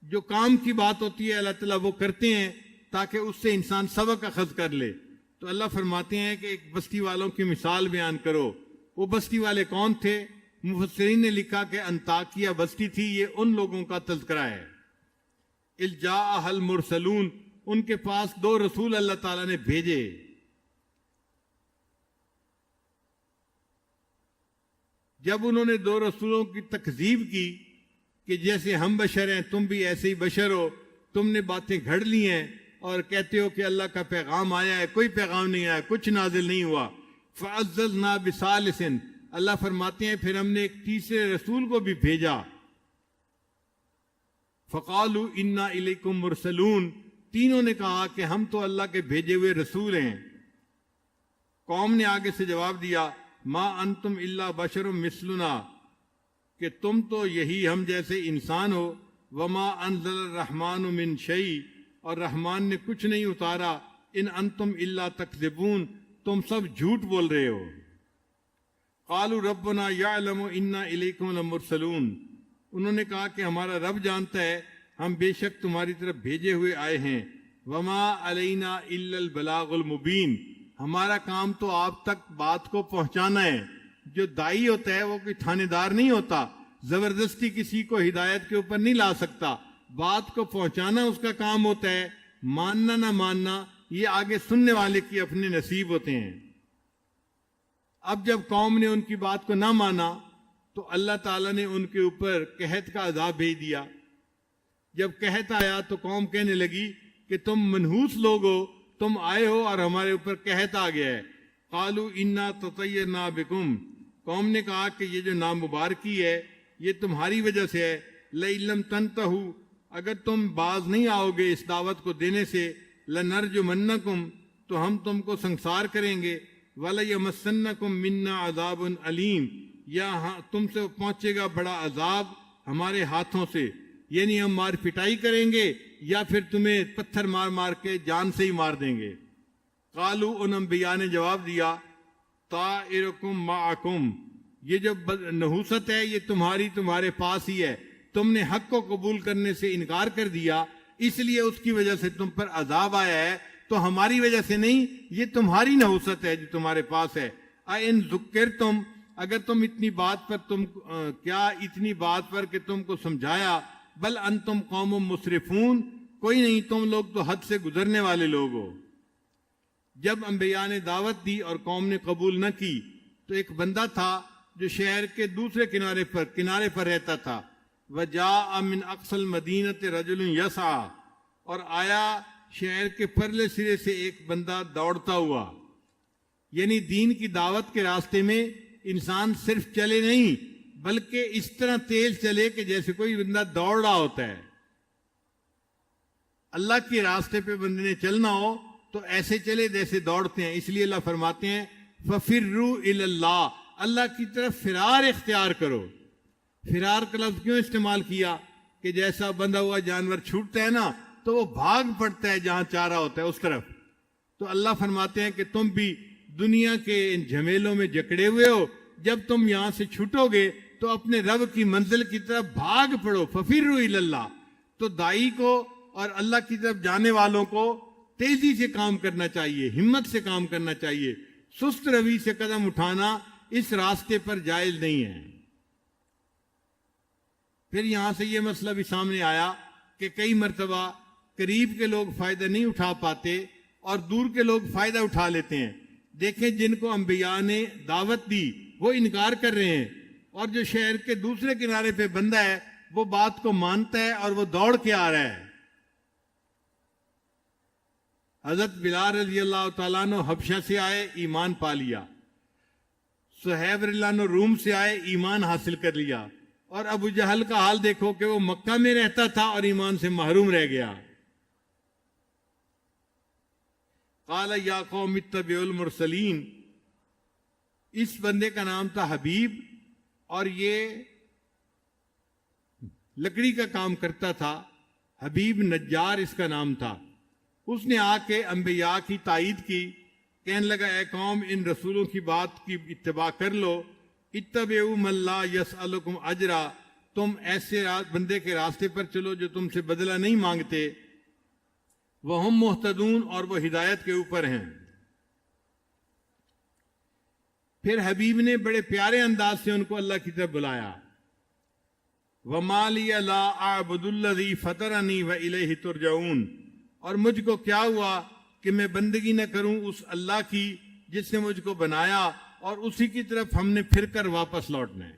جو کام کی بات ہوتی ہے اللہ تعالیٰ وہ کرتے ہیں تاکہ اس سے انسان سبق اخذ کر لے. تو اللہ فرماتے ہیں کہ ایک بستی والوں کی مثال بیان کرو وہ بستی والے کون تھے؟ مفسرین نے لکھا کہ انطاکیہ بستی تھی، یہ ان لوگوں کا تذکرہ ہے۔ الجاء المرسلون، ان کے پاس 2 رسول اللہ تعالیٰ نے بھیجے۔ جب انہوں نے 2 رسولوں کی تکذیب کی کہ جیسے ہم بشر ہیں تم بھی ایسے ہی بشر ہو، تم نے باتیں گھڑ لی ہیں اور کہتے ہو کہ اللہ کا پیغام آیا ہے، کوئی پیغام نہیں آیا، کچھ نازل نہیں ہوا۔ فَعَزَّزْنَا بِثَالِثٍ، اللہ فرماتے ہیں پھر ہم نے ایک تیسرے رسول کو بھی بھیجا۔ فَقَالُوا إِنَّا إِلَيْكُمْ مُرْسَلُونَ، تینوں نے کہا کہ ہم تو اللہ کے بھیجے ہوئے رسول ہیں۔ قوم نے آگے سے جواب دیا، مَا أَنْتُمْ إِلَّا بَشَرٌ مِثْلُنَا، کہ تم تو یہی ہم جیسے انسان ہو۔ وَمَا أَنزَلَ الرَّحْمَنُ مِنْ شَيْءٍ، اور رحمان نے کچھ نہیں اتارا۔ إِنْ أَنْتُمْ إِلَّا تَكْذِبُونَ، تم سب جھوٹ بول رہے ہو۔ قَالُوا رَبُّنَا يَعْلَمُ إِنَّا إِلَيْكُمْ لَمُرْسَلُونَ، انہوں نے کہا کہ ہمارا رب جانتا ہے ہم بے شک تمہاری طرف بھیجے ہوئے آئے ہیں۔ وَمَا عَلَيْنَا إِلَّا الْبَلَاغُ الْمُبِينُ، ہمارا کام تو آپ تک بات کو پہنچانا ہے۔ جو دائی ہوتا ہے وہ کوئی تھانے دار نہیں ہوتا، زبردستی کسی کو ہدایت کے اوپر نہیں لا سکتا، بات کو پہنچانا اس کا کام ہوتا ہے، ماننا نہ ماننا یہ آگے سننے والے کی اپنے نصیب ہوتے ہیں۔ اب جب قوم نے ان کی بات کو نہ مانا تو اللہ تعالیٰ نے ان کے اوپر قحط کا عذاب بھیج دیا۔ جب قحط آیا تو قوم کہنے لگی کہ تم منحوس لوگ ہو، تم آئے ہو اور ہمارے اوپر قحط آ گیا ہے۔ قالوا انا تطیرنا بکم، قوم نے کہا کہ یہ جو نامبارکی ہے یہ تمہاری وجہ سے ہے۔ لئن لم تنتہوا، اگر تم باز نہیں آؤ گے اس دعوت کو دینے سے، لنرجمنکم، تو ہم تم کو سنسار کریں گے۔ وَلَيَمَسَّنَّكُم مِّنَّا عَذَابٌ أَلِيمٌ، یا تم سے پہنچے گا بڑا عذاب ہمارے ہاتھوں سے، یعنی ہم مار پٹائی کریں گے یا پھر تمہیں پتھر مار مار کے جان سے ہی مار دیں گے۔ قالوا، ان انبیاء نے جواب دیا، طائرکم معکم، یہ جو نحوست ہے یہ تمہارے پاس ہی ہے، تم نے حق کو قبول کرنے سے انکار کر دیا، اس لیے اس کی وجہ سے تم پر عذاب آیا ہے، تو ہماری وجہ سے نہیں، یہ تمہاری نحوست ہے جو تمہارے پاس ہے۔ اَإِن ذُكِّرْتُمْ، اگر تم اتنی بات پر کہ تم کو سمجھایا، بل انتم قوم مسرفون، کوئی نہیں، تم لوگ تو حد سے گزرنے والے لوگ ہو۔ جب انبیاء نے دعوت دی اور قوم نے قبول نہ کی تو ایک بندہ تھا جو شہر کے دوسرے کنارے پر رہتا تھا۔ وَجَاءَ مِنْ أَقْصَى الْمَدِينَةِ رَجُلٌ يَسْعَىٰ، اور آیا شہر کے پرلے سرے سے ایک بندہ دوڑتا ہوا۔ یعنی دین کی دعوت کے راستے میں انسان صرف چلے نہیں بلکہ اس طرح تیز چلے کہ جیسے کوئی بندہ دوڑ رہا ہوتا ہے۔ اللہ کے راستے پہ بندے نے چلنا ہو تو ایسے چلے جیسے دوڑتے ہیں، اس لیے اللہ فرماتے ہیں فَفِرُّوا إِلَى اللَّهِ، اللہ کی طرف فرار اختیار کرو۔ فرار کا لفظ کیوں استعمال کیا؟ کہ جیسا بندھا ہوا جانور چھوٹتا ہے نا تو وہ بھاگ پڑتا ہے جہاں چارہ ہوتا ہے اس طرف۔ تو اللہ فرماتے ہیں کہ تم بھی دنیا کے ان جھمیلوں میں جکڑے ہوئے ہو، جب تم یہاں سے چھوٹو گے تو اپنے رب کی منزل کی طرف بھاگ پڑو۔ فَفِرُّوا إِلَى اللَّهِ، تو دائی کو اور اللہ کی طرف جانے والوں کو تیزی سے کام کرنا چاہیے، ہمت سے کام کرنا چاہیے، سست روی سے قدم اٹھانا اس راستے پر جائز نہیں ہے۔ پھر یہاں سے یہ مسئلہ بھی سامنے آیا کہ کئی مرتبہ قریب کے لوگ فائدہ نہیں اٹھا پاتے اور دور کے لوگ فائدہ اٹھا لیتے ہیں۔ دیکھیں جن کو انبیاء نے دعوت دی وہ انکار کر رہے ہیں، اور جو شہر کے دوسرے کنارے پہ بندہ ہے وہ بات کو مانتا ہے اور وہ دوڑ کے آ رہا ہے۔ حضرت بلال رضی اللہ تعالیٰ عنہ حبشہ سے آئے، ایمان پا لیا۔ صہیب رضی اللہ عنہ روم سے آئے، ایمان حاصل کر لیا۔ اور ابو جہل کا حال دیکھو کہ وہ مکہ میں رہتا تھا اور ایمان سے محروم رہ گیا۔ قال یا قوم اتبعوا المرسلین، اس بندے کا نام تھا حبیب اور یہ لکڑی کا کام کرتا تھا، حبیب نجار اس کا نام تھا۔ اس نے آ کے انبیاء کی تائید کی، کہنے لگا اے قوم ان رسولوں کی بات کی اتباع کر لو، اتبعوا من لا یسألکم اجرا، تم ایسے بندے کے راستے پر چلو جو تم سے بدلہ نہیں مانگتے، وہم مہتدون، اور وہ ہدایت کے اوپر ہیں۔ پھر حبیب نے بڑے پیارے انداز سے ان کو اللہ کی طرف بلایا، وَمَا لِيَ لَا أَعْبُدُ الَّذِي فَطَرَنِي وَإِلَيْهِ تُرْجَعُونَ، اور مجھ کو کیا ہوا کہ میں بندگی نہ کروں اس اللہ کی جس نے مجھ کو بنایا اور اسی کی طرف ہم نے پھر کر واپس لوٹنا ہے۔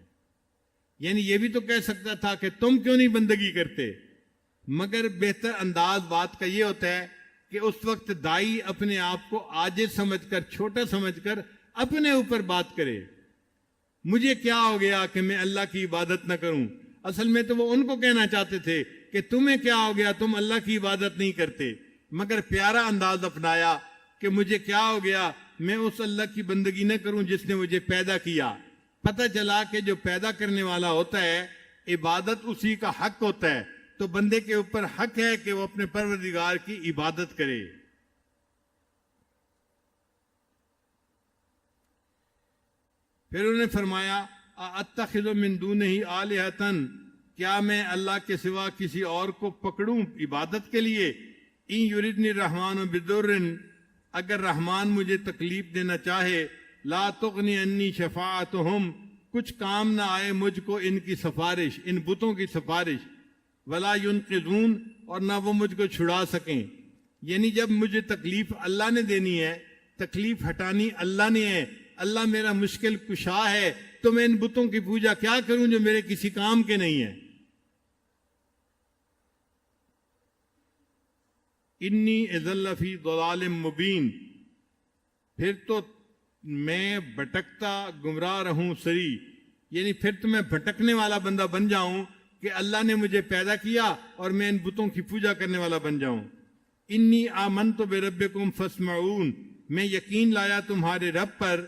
یعنی یہ بھی تو کہہ سکتا تھا کہ تم کیوں نہیں بندگی کرتے، مگر بہتر انداز بات کا یہ ہوتا ہے کہ اس وقت دائی اپنے آپ کو عاجز سمجھ کر، چھوٹا سمجھ کر اپنے اوپر بات کرے، مجھے کیا ہو گیا کہ میں اللہ کی عبادت نہ کروں۔ اصل میں تو وہ ان کو کہنا چاہتے تھے کہ تمہیں کیا ہو گیا، تم اللہ کی عبادت نہیں کرتے، مگر پیارا انداز اپنایا کہ مجھے کیا ہو گیا، میں اس اللہ کی بندگی نہ کروں جس نے مجھے پیدا کیا۔ پتہ چلا کہ جو پیدا کرنے والا ہوتا ہے عبادت اسی کا حق ہوتا ہے، تو بندے کے اوپر حق ہے کہ وہ اپنے پروردگار کی عبادت کرے۔ پھر انہوں نے فرمایا اتخذ من دونہ آلہۃ، کیا میں اللہ کے سوا کسی اور کو پکڑوں عبادت کے لیے؟ ان یردنی الرحمن بضر، اگر رحمان مجھے تکلیف دینا چاہے، لا تغنی انی شفاعتہم، کچھ کام نہ آئے مجھ کو ان کی سفارش، ان بتوں کی سفارش، ولا ینقذون، اور نہ وہ مجھ کو چھڑا سکیں۔ یعنی جب مجھے تکلیف اللہ نے دینی ہے، تکلیف ہٹانی اللہ نے ہے، اللہ میرا مشکل کشا ہے، تو میں ان بتوں کی پوجا کیا کروں جو میرے کسی کام کے نہیں ہیں۔ انی اذل فی ضلال مبین، پھر تو میں بھٹکتا گمراہ رہوں سری، یعنی پھر تو میں بھٹکنے والا بندہ بن جاؤں کہ اللہ نے مجھے پیدا کیا اور میں ان بتوں کی پوجا کرنے والا بن جاؤں۔ انی آمنت بربکم فاسمعون، میں یقین لایا تمہارے رب پر،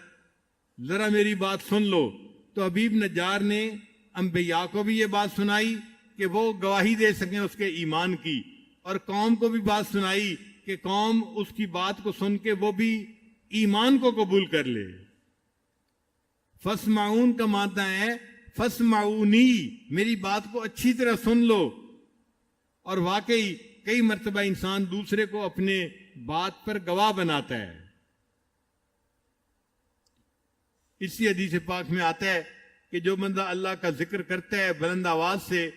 ذرا میری بات سن لو۔ تو حبیب نجار نے انبیاء کو بھی یہ بات سنائی کہ وہ گواہی دے سکیں اس کے ایمان کی، اور قوم کو بھی بات سنائی کہ قوم اس کی بات کو سن کے وہ بھی ایمان کو قبول کر لے۔ فاسمعون کا معنی ہے فاسمعونی، میری بات کو اچھی طرح سن لو۔ اور واقعی کئی مرتبہ انسان دوسرے کو اپنے بات پر گواہ بناتا ہے۔ اسی حدیث پاک میں آتا ہے کہ جو بندہ اللہ کا ذکر کرتا ہے بلند آواز سے،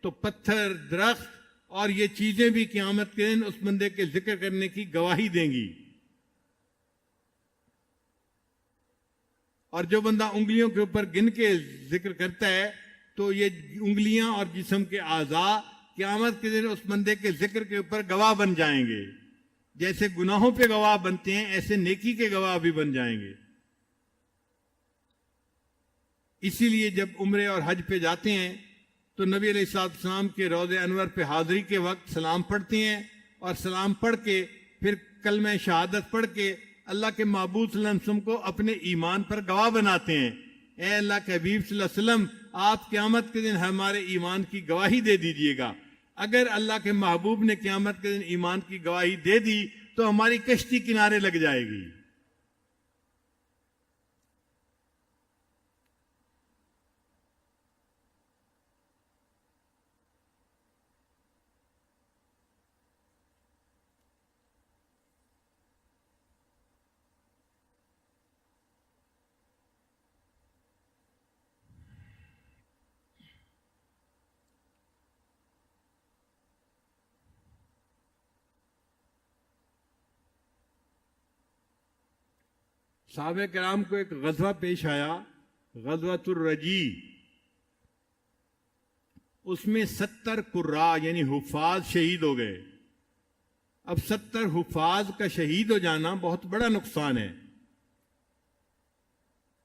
تو پتھر، درخت اور یہ چیزیں بھی قیامت کے دن اس بندے کے ذکر کرنے کی گواہی دیں گی۔ اور جو بندہ انگلیوں کے اوپر گن کے ذکر کرتا ہے، تو یہ انگلیاں اور جسم کے اعضاء قیامت کے دن اس بندے کے ذکر کے اوپر گواہ بن جائیں گے۔ جیسے گناہوں پہ گواہ بنتے ہیں، ایسے نیکی کے گواہ بھی بن جائیں گے۔ اسی لیے جب عمرے اور حج پہ جاتے ہیں تو نبی علیہ السلام کے روضہ انور پہ حاضری کے وقت سلام پڑھتے ہیں، اور سلام پڑھ کے پھر کلمہ شہادت پڑھ کے اللہ کے محبوب صلی اللہ علیہ وسلم کو اپنے ایمان پر گواہ بناتے ہیں۔ اے اللہ کے حبیب صلی اللہ علیہ وسلم، آپ قیامت کے دن ہمارے ایمان کی گواہی دے دیجئے گا۔ اگر اللہ کے محبوب نے قیامت کے دن ایمان کی گواہی دے دی تو ہماری کشتی کنارے لگ جائے گی۔ صحابہ کرام کو ایک غزوہ پیش آیا، غزوۃ الرجی۔ اس میں 70 قراء یعنی حفاظ شہید ہو گئے۔ اب 70 حفاظ کا شہید ہو جانا بہت بڑا نقصان ہے۔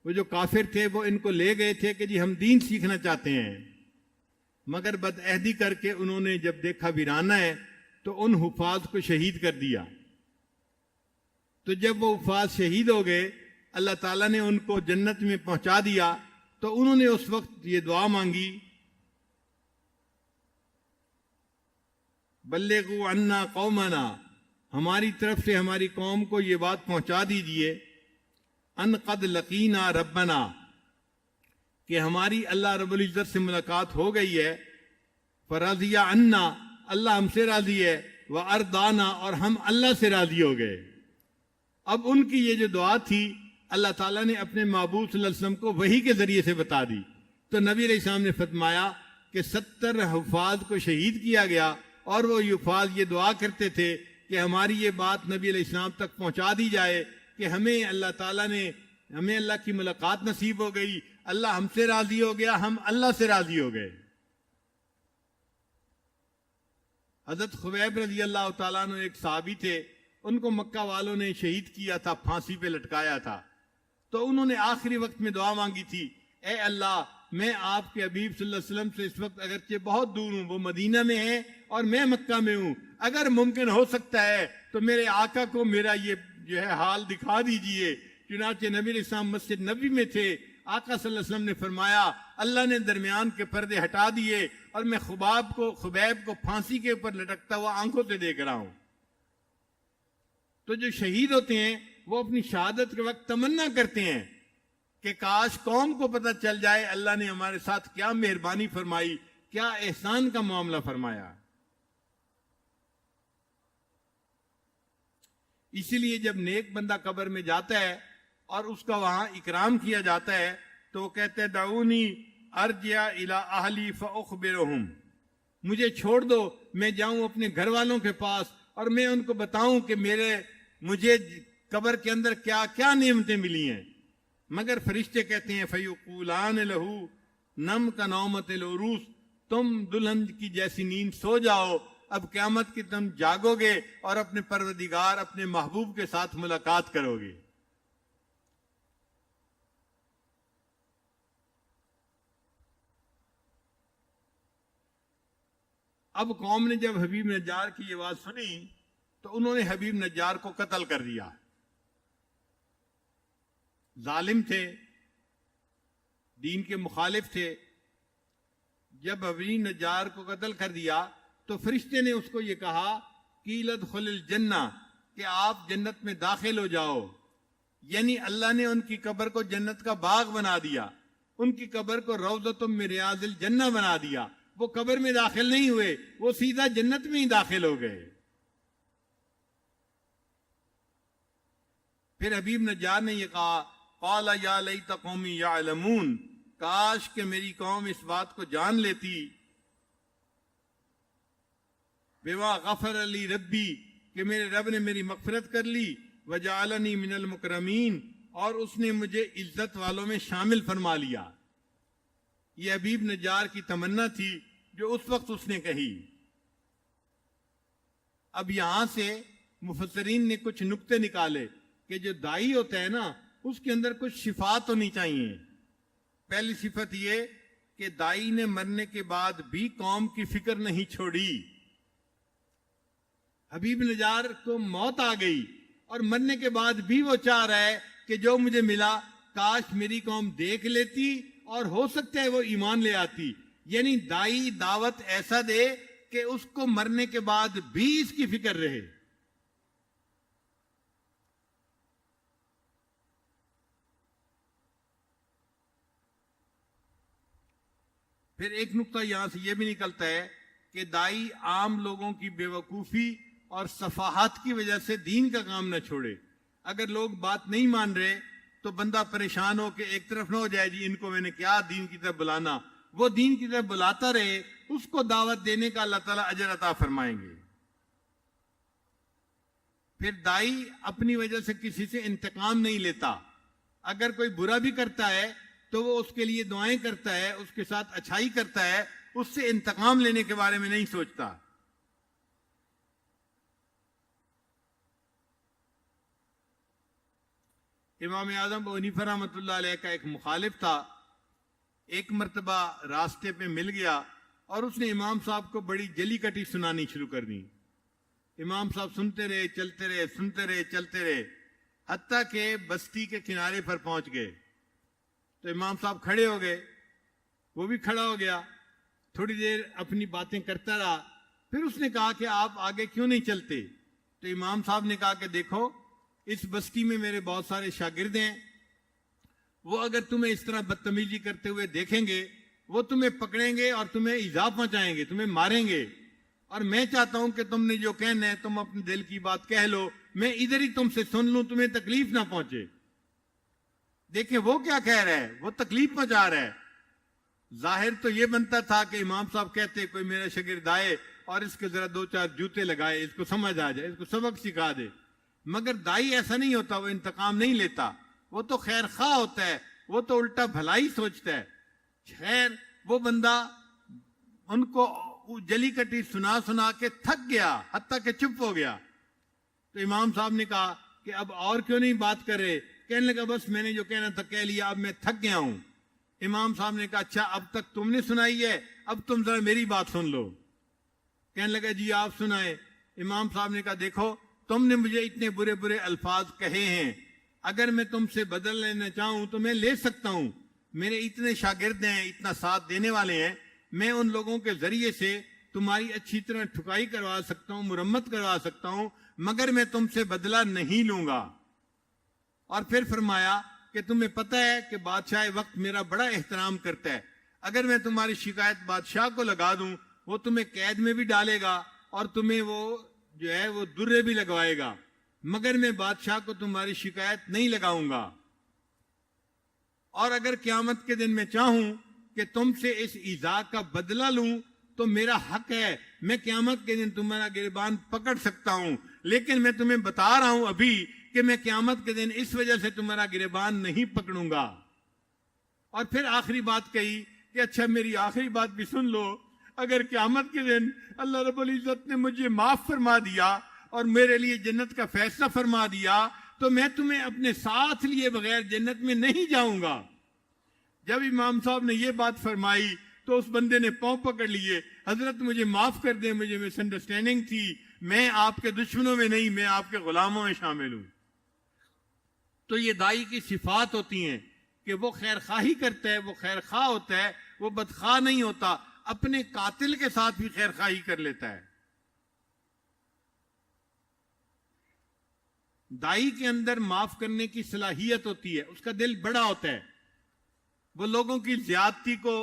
وہ جو کافر تھے وہ ان کو لے گئے تھے کہ جی ہم دین سیکھنا چاہتے ہیں، مگر بدعہدی کر کے انہوں نے جب دیکھا ویرانہ ہے تو ان حفاظ کو شہید کر دیا۔ تو جب وہ حفاظ شہید ہو گئے، اللہ تعالیٰ نے ان کو جنت میں پہنچا دیا، تو انہوں نے اس وقت یہ دعا مانگی، بلغوا عنا قومنا، ہماری طرف سے ہماری قوم کو یہ بات پہنچا دیجئے، ان قد لقینا ربنا، کہ ہماری اللہ رب العزت سے ملاقات ہو گئی ہے، فرضی عنا، اللہ ہم سے راضی ہے، وارضانا، اور ہم اللہ سے راضی ہو گئے۔ اب ان کی یہ جو دعا تھی اللہ تعالیٰ نے اپنے معبود صلی اللہ علیہ وسلم کو وحی کے ذریعے سے بتا دی. تو نبی علیہ السلام نے فرمایا کہ 70 حفاظ کو شہید کیا گیا، اور وہ حفاظ یہ دعا کرتے تھے کہ ہماری یہ بات نبی علیہ السلام تک پہنچا دی جائے کہ ہمیں اللہ تعالیٰ نے، ہمیں اللہ کی ملاقات نصیب ہو گئی، اللہ ہم سے راضی ہو گیا، ہم اللہ سے راضی ہو گئے. حضرت خبیب رضی اللہ تعالیٰ عنہ ایک صحابی تھے، ان کو مکہ والوں نے شہید کیا تھا، پھانسی پہ لٹکایا تھا. تو انہوں نے آخری وقت میں دعا مانگی تھی، اے اللہ میں آپ کے حبیب صلی اللہ علیہ وسلم سے اس وقت اگرچہ بہت دور ہوں، وہ مدینہ میں ہیں اور میں مکہ میں ہوں، اگر ممکن ہو سکتا ہے تو میرے آقا کو میرا یہ جو ہے حال دکھا دیجئے. چنانچہ نبی علیہ السلام مسجد نبی میں تھے، آقا صلی اللہ علیہ وسلم نے فرمایا اللہ نے درمیان کے پردے ہٹا دیے اور میں خبیب کو پھانسی کے اوپر لٹکتا ہوا آنکھوں سے دیکھ رہا ہوں. تو جو شہید ہوتے ہیں وہ اپنی شہادت کے وقت تمنا کرتے ہیں کہ کاش قوم کو پتہ چل جائے اللہ نے ہمارے ساتھ کیا مہربانی فرمائی، کیا احسان کا معاملہ فرمایا. اسی لیے جب نیک بندہ قبر میں جاتا ہے اور اس کا وہاں اکرام کیا جاتا ہے تو وہ کہتے ہیں دعونی ارجع الی اہلی فاخبرہم، مجھے چھوڑ دو میں جاؤں اپنے گھر والوں کے پاس اور میں ان کو بتاؤں کہ مجھے قبر کے اندر کیا کیا نعمتیں ملی ہیں. مگر فرشتے کہتے ہیں فیقولان لہو نم کا نومت العروس، تم دلہن کی جیسی نیند سو جاؤ، اب قیامت کی تم جاگو گے اور اپنے پروردگار اپنے محبوب کے ساتھ ملاقات کرو گے. اب قوم نے جب حبیب نجار کی یہ بات سنی تو انہوں نے حبیب نجار کو قتل کر دیا. ظالم تھے، دین کے مخالف تھے. جب حبیب نجار کو قتل کر دیا تو فرشتے نے اس کو یہ کہا قیل ادخل الجنہ، کہ آپ جنت میں داخل ہو جاؤ. یعنی اللہ نے ان کی قبر کو جنت کا باغ بنا دیا، ان کی قبر کو روضۃ من ریاض الجنہ بنا دیا. وہ قبر میں داخل نہیں ہوئے، وہ سیدھا جنت میں ہی داخل ہو گئے. پھر حبیب نجار نے یہ کہا قال یا لیت قومی یعلمون، کاش کہ میری قوم اس بات کو جان لیتی، بما غفر لی ربی، کہ میرے رب نے میری مغفرت کر لی، وجعلنی من المکرمین، اور اس نے مجھے عزت والوں میں شامل فرما لیا. یہ حبیب نجار کی تمنا تھی جو اس وقت اس نے کہی. اب یہاں سے مفسرین نے کچھ نقطے نکالے کہ جو دائی ہوتا ہے نا اس کے اندر کچھ صفات ہونی چاہیے. پہلی صفت یہ کہ دائی نے مرنے کے بعد بھی قوم کی فکر نہیں چھوڑی. حبیب نجار کو موت آ گئی اور مرنے کے بعد بھی وہ چاہ رہا ہے کہ جو مجھے ملا کاش میری قوم دیکھ لیتی اور ہو سکتا ہے وہ ایمان لے آتی. یعنی دائی دعوت ایسا دے کہ اس کو مرنے کے بعد بھی اس کی فکر رہے. پھر ایک نقطہ یہاں سے یہ بھی نکلتا ہے کہ دائی عام لوگوں کی بے وقوفی اور صفاحت کی وجہ سے دین کا کام نہ چھوڑے. اگر لوگ بات نہیں مان رہے تو بندہ پریشان ہو کہ ایک طرف نہ ہو جائے جی ان کو میں نے کیا دین کی طرف بلانا. وہ دین کی طرف بلاتا رہے، اس کو دعوت دینے کا اللہ تعالیٰ اجر عطا فرمائیں گے. پھر دائی اپنی وجہ سے کسی سے انتقام نہیں لیتا. اگر کوئی برا بھی کرتا ہے تو وہ اس کے لیے دعائیں کرتا ہے، اس کے ساتھ اچھائی کرتا ہے، اس سے انتقام لینے کے بارے میں نہیں سوچتا. امام اعظم ابو حنیفہ رحمۃ اللہ علیہ کا ایک مخالف تھا. ایک مرتبہ راستے پہ مل گیا اور اس نے امام صاحب کو بڑی جلی کٹی سنانی شروع کر دی. امام صاحب سنتے رہے، چلتے رہے، سنتے رہے، چلتے رہے، حتیٰ کہ بستی کے کنارے پر پہنچ گئے. تو امام صاحب کھڑے ہو گئے، وہ بھی کھڑا ہو گیا، تھوڑی دیر اپنی باتیں کرتا رہا. پھر اس نے کہا کہ آپ آگے کیوں نہیں چلتے؟ تو امام صاحب نے کہا کہ دیکھو اس بستی میں میرے بہت سارے شاگرد ہیں، وہ اگر تمہیں اس طرح بدتمیزی کرتے ہوئے دیکھیں گے وہ تمہیں پکڑیں گے اور تمہیں ایذا پہنچائیں گے، تمہیں ماریں گے. اور میں چاہتا ہوں کہ تم نے جو کہنا ہے تم اپنے دل کی بات کہہ لو، میں ادھر ہی تم سے سن لوں، تمہیں تکلیف نہ پہنچے. دیکھیں وہ کیا کہہ رہا ہے، وہ تکلیف پہنچا رہا ہے. ظاہر تو یہ بنتا تھا کہ امام صاحب کہتے کوئی میرا شاگرد آئے اور اس کے ذرا 2-4 جوتے لگائے، اس کو سمجھ آ جائے، اس کو سبق سکھا دے. مگر دائی ایسا نہیں ہوتا، وہ انتقام نہیں لیتا، وہ تو خیر خواہ ہوتا ہے، وہ تو الٹا بھلائی سوچتا ہے. خیر وہ بندہ ان کو جلی کٹی سنا سنا کے تھک گیا، حتیٰ کہ چپ ہو گیا. تو امام صاحب نے کہا کہ اب اور کیوں نہیں بات کر رہے؟ کہنے لگا بس میں نے جو کہنا تھا کہہ لیا، اب میں تھک گیا ہوں. امام صاحب نے کہا اچھا اب تک تم نے سنائی ہے، اب تم ذرا میری بات سن لو. کہنے لگا جی آپ سنائیں. امام صاحب نے کہا دیکھو تم نے مجھے اتنے برے برے الفاظ کہے ہیں، اگر میں تم سے بدل لینا چاہوں تو میں لے سکتا ہوں. میرے اتنے شاگرد ہیں، اتنا ساتھ دینے والے ہیں، میں ان لوگوں کے ذریعے سے تمہاری اچھی طرح ٹھکائی کروا سکتا ہوں، مرمت کروا سکتا ہوں، مگر میں تم سے بدلہ نہیں لوں گا. اور پھر فرمایا کہ تمہیں پتہ ہے کہ بادشاہ وقت میرا بڑا احترام کرتا ہے، اگر میں تمہاری شکایت بادشاہ کو لگا دوں وہ تمہیں قید میں بھی ڈالے گا اور تمہیں وہ جو ہے وہ درے بھی لگوائے گا، مگر میں بادشاہ کو تمہاری شکایت نہیں لگاؤں گا. اور اگر قیامت کے دن میں چاہوں کہ تم سے اس ایذا کا بدلہ لوں تو میرا حق ہے، میں قیامت کے دن تمہارا گریبان پکڑ سکتا ہوں، لیکن میں تمہیں بتا رہا ہوں ابھی کہ میں قیامت کے دن اس وجہ سے تمہارا گریبان نہیں پکڑوں گا. اور پھر آخری بات کہی کہ اچھا میری آخری بات بھی سن لو، اگر قیامت کے دن اللہ رب العزت نے مجھے معاف فرما دیا اور میرے لیے جنت کا فیصلہ فرما دیا تو میں تمہیں اپنے ساتھ لیے بغیر جنت میں نہیں جاؤں گا. جب امام صاحب نے یہ بات فرمائی تو اس بندے نے پاؤں پکڑ لیے، حضرت مجھے معاف کر دیں، مجھے مس انڈرسٹینڈنگ تھی، میں آپ کے دشمنوں میں نہیں، میں آپ کے غلاموں میں شامل ہوں. تو یہ دائی کی صفات ہوتی ہیں کہ وہ خیر خواہی کرتا ہے، وہ خیر خواہ ہوتا ہے، وہ بدخواہ نہیں ہوتا، اپنے قاتل کے ساتھ بھی خیر خواہی کر لیتا ہے. دائی کے اندر معاف کرنے کی صلاحیت ہوتی ہے، اس کا دل بڑا ہوتا ہے، وہ لوگوں کی زیادتی کو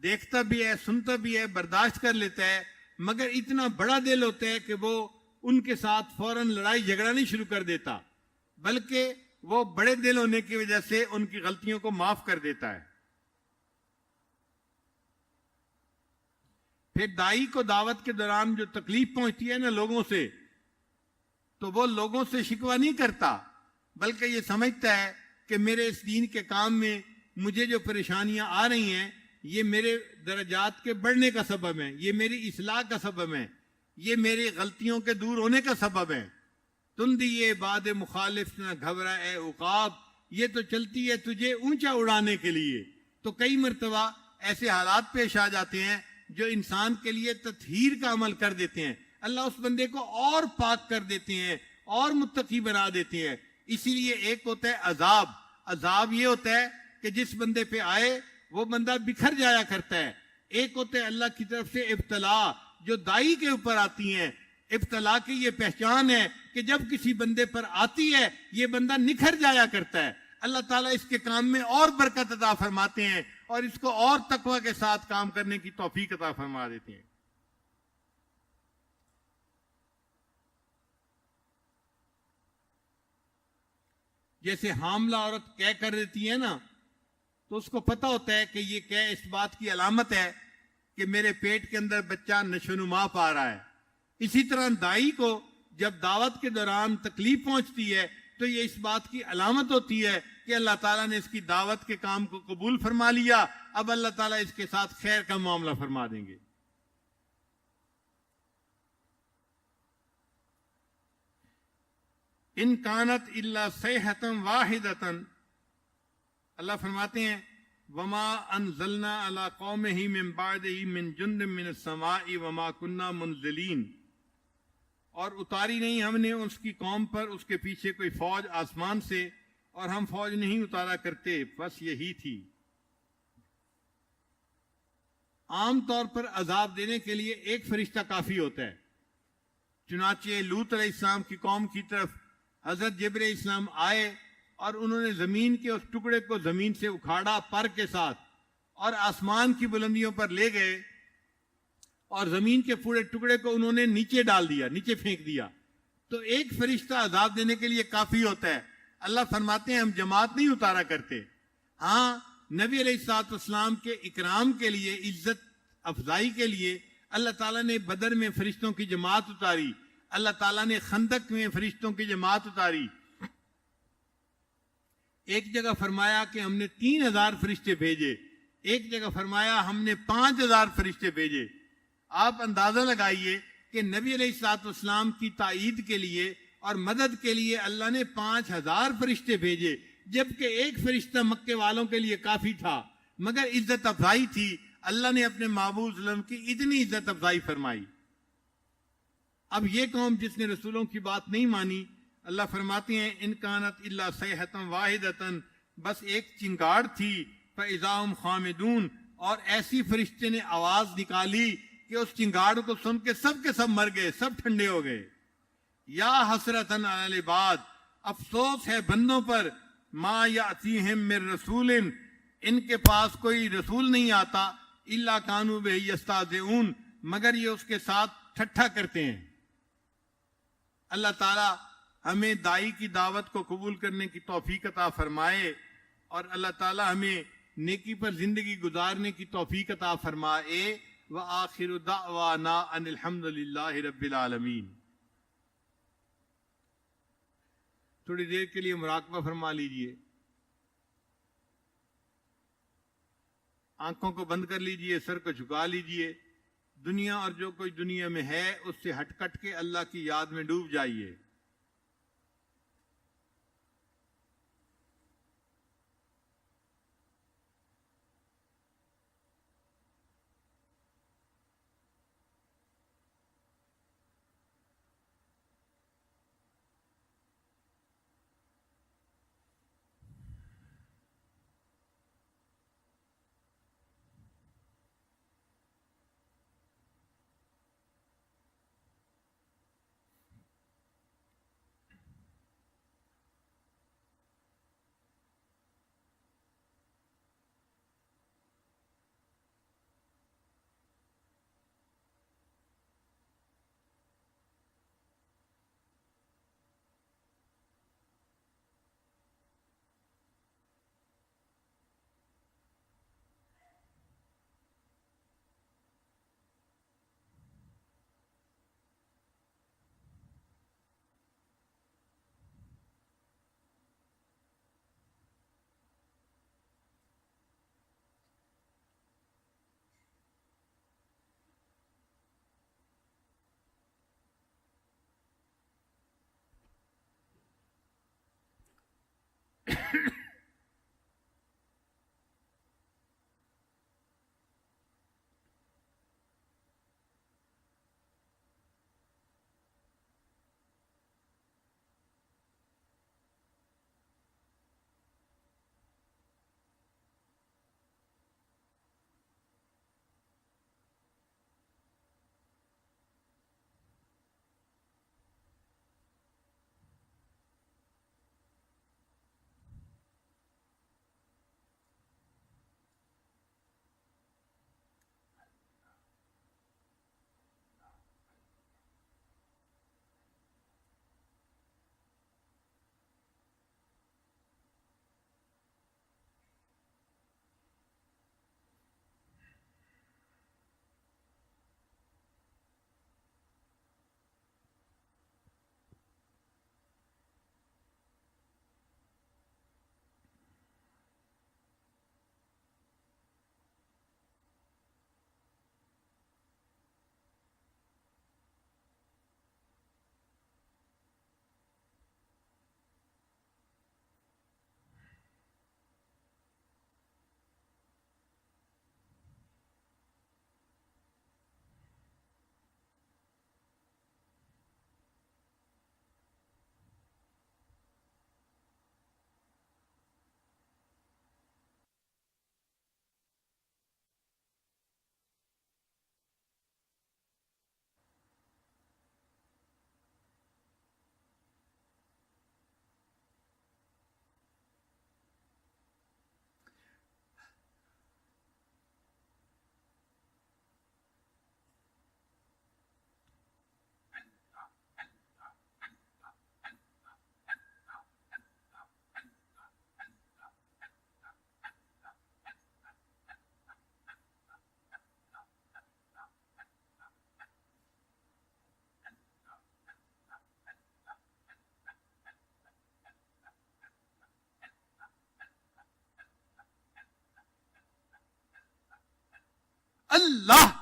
دیکھتا بھی ہے، سنتا بھی ہے، برداشت کر لیتا ہے، مگر اتنا بڑا دل ہوتا ہے کہ وہ ان کے ساتھ فوراً لڑائی جھگڑا نہیں شروع کر دیتا، بلکہ وہ بڑے دل ہونے کی وجہ سے ان کی غلطیوں کو معاف کر دیتا ہے. پھر دائی کو دعوت کے دوران جو تکلیف پہنچتی ہے نا لوگوں سے، تو وہ لوگوں سے شکوہ نہیں کرتا، بلکہ یہ سمجھتا ہے کہ میرے اس دین کے کام میں مجھے جو پریشانیاں آ رہی ہیں یہ میرے درجات کے بڑھنے کا سبب ہے، یہ میری اصلاح کا سبب ہے، یہ میری غلطیوں کے دور ہونے کا سبب ہے. تندی یہ باد مخالف نہ گھبرا اے عقاب، یہ تو چلتی ہے تجھے اونچا اڑانے کے لیے. تو کئی مرتبہ ایسے حالات پیش آ جاتے ہیں جو انسان کے لیے تطہیر کا عمل کر دیتے ہیں، اللہ اس بندے کو اور پاک کر دیتے ہیں اور متقی بنا دیتے ہیں. اسی لیے ایک ہوتا ہے عذاب، عذاب یہ ہوتا ہے کہ جس بندے پہ آئے وہ بندہ بکھر جایا کرتا ہے. ایک ہوتا ہے اللہ کی طرف سے ابتلا جو دائی کے اوپر آتی ہیں. ابتلا کی یہ پہچان ہے کہ جب کسی بندے پر آتی ہے یہ بندہ نکھر جایا کرتا ہے، اللہ تعالیٰ اس کے کام میں اور برکت عطا فرماتے ہیں اور اس کو اور تقوی کے ساتھ کام کرنے کی توفیق عطا فرما دیتے ہیں. جیسے حاملہ عورت قے کر دیتی ہے نا، تو اس کو پتہ ہوتا ہے کہ یہ قے اس بات کی علامت ہے کہ میرے پیٹ کے اندر بچہ نشوونما پا رہا ہے. اسی طرح دائی کو جب دعوت کے دوران تکلیف پہنچتی ہے تو یہ اس بات کی علامت ہوتی ہے کہ اللہ تعالیٰ نے اس کی دعوت کے کام کو قبول فرما لیا، اب اللہ تعالیٰ اس کے ساتھ خیر کا معاملہ فرما دیں گے. ان کانت الا صیحۃ واحدۃ، اللہ فرماتے ہیں وما انزلنا علی قومہ من بعدہ من جند من السماء وما كنا منزلین، اور اتاری نہیں ہم نے اس کی قوم پر اس کے پیچھے کوئی فوج آسمان سے، اور ہم فوج نہیں اتارا کرتے، بس یہی تھی. عام طور پر عذاب دینے کے لیے ایک فرشتہ کافی ہوتا ہے. چنانچہ لوط علیہ السلام کی قوم کی طرف حضرت جبرائیل علیہ السلام آئے اور انہوں نے زمین کے اس ٹکڑے کو زمین سے اکھاڑا پر کے ساتھ اور آسمان کی بلندیوں پر لے گئے، اور زمین کے پورے ٹکڑے کو انہوں نے نیچے ڈال دیا، نیچے پھینک دیا. تو ایک فرشتہ عذاب دینے کے لیے کافی ہوتا ہے. اللہ فرماتے ہیں ہم جماعت نہیں اتارا کرتے. ہاں نبی علیہ الصلوۃ والسلام کے اکرام کے لیے، عزت افزائی کے لیے اللہ تعالیٰ نے بدر میں فرشتوں کی جماعت اتاری، اللہ تعالیٰ نے خندق میں فرشتوں کی جماعت اتاری. ایک جگہ فرمایا کہ ہم نے 3000 فرشتے بھیجے، ایک جگہ فرمایا ہم نے 5000 فرشتے بھیجے. آپ اندازہ لگائیے کہ نبی علیہ الصلوۃ والسلام کی تائید کے لیے اور مدد کے لیے اللہ نے 5000 فرشتے بھیجے، جبکہ ایک فرشتہ مکے والوں کے لیے کافی تھا. مگر عزت افزائی تھی، اللہ نے اپنے محبوب صلی اللہ علیہ وسلم کی اتنی عزت افزائی فرمائی. اب یہ قوم جس نے رسولوں کی بات نہیں مانی، اللہ فرماتے ہیں ان کانت الا صیحۃ واحدۃ، بس ایک چنگاڑ تھی، فاذا هم خامدون، اور ایسی فرشتے نے آواز نکالی کہ اس چنگاڑ کو سن کے سب مر گئے، سب ٹھنڈے ہو گئے. یا حسرتن علی العباد، افسوس ہے بندوں پر، ما یاتیہم من رسول، ان کے پاس کوئی رسول نہیں آتا، الا کانوا بہ یستہزئون، مگر یہ اس کے ساتھ ٹھٹھا کرتے ہیں. اللہ تعالی ہمیں دائی کی دعوت کو قبول کرنے کی توفیق عطا فرمائے، اور اللہ تعالی ہمیں نیکی پر زندگی گزارنے کی توفیق عطا فرمائے. وآخر دعوانا ان الحمد للہ رب العالمین. تھوڑی دیر کے لیے مراقبہ فرما لیجئے، آنکھوں کو بند کر لیجئے، سر کو جھکا لیجئے. دنیا اور جو کوئی دنیا میں ہے اس سے ہٹ کٹ کے اللہ کی یاد میں ڈوب جائیے. اللہ.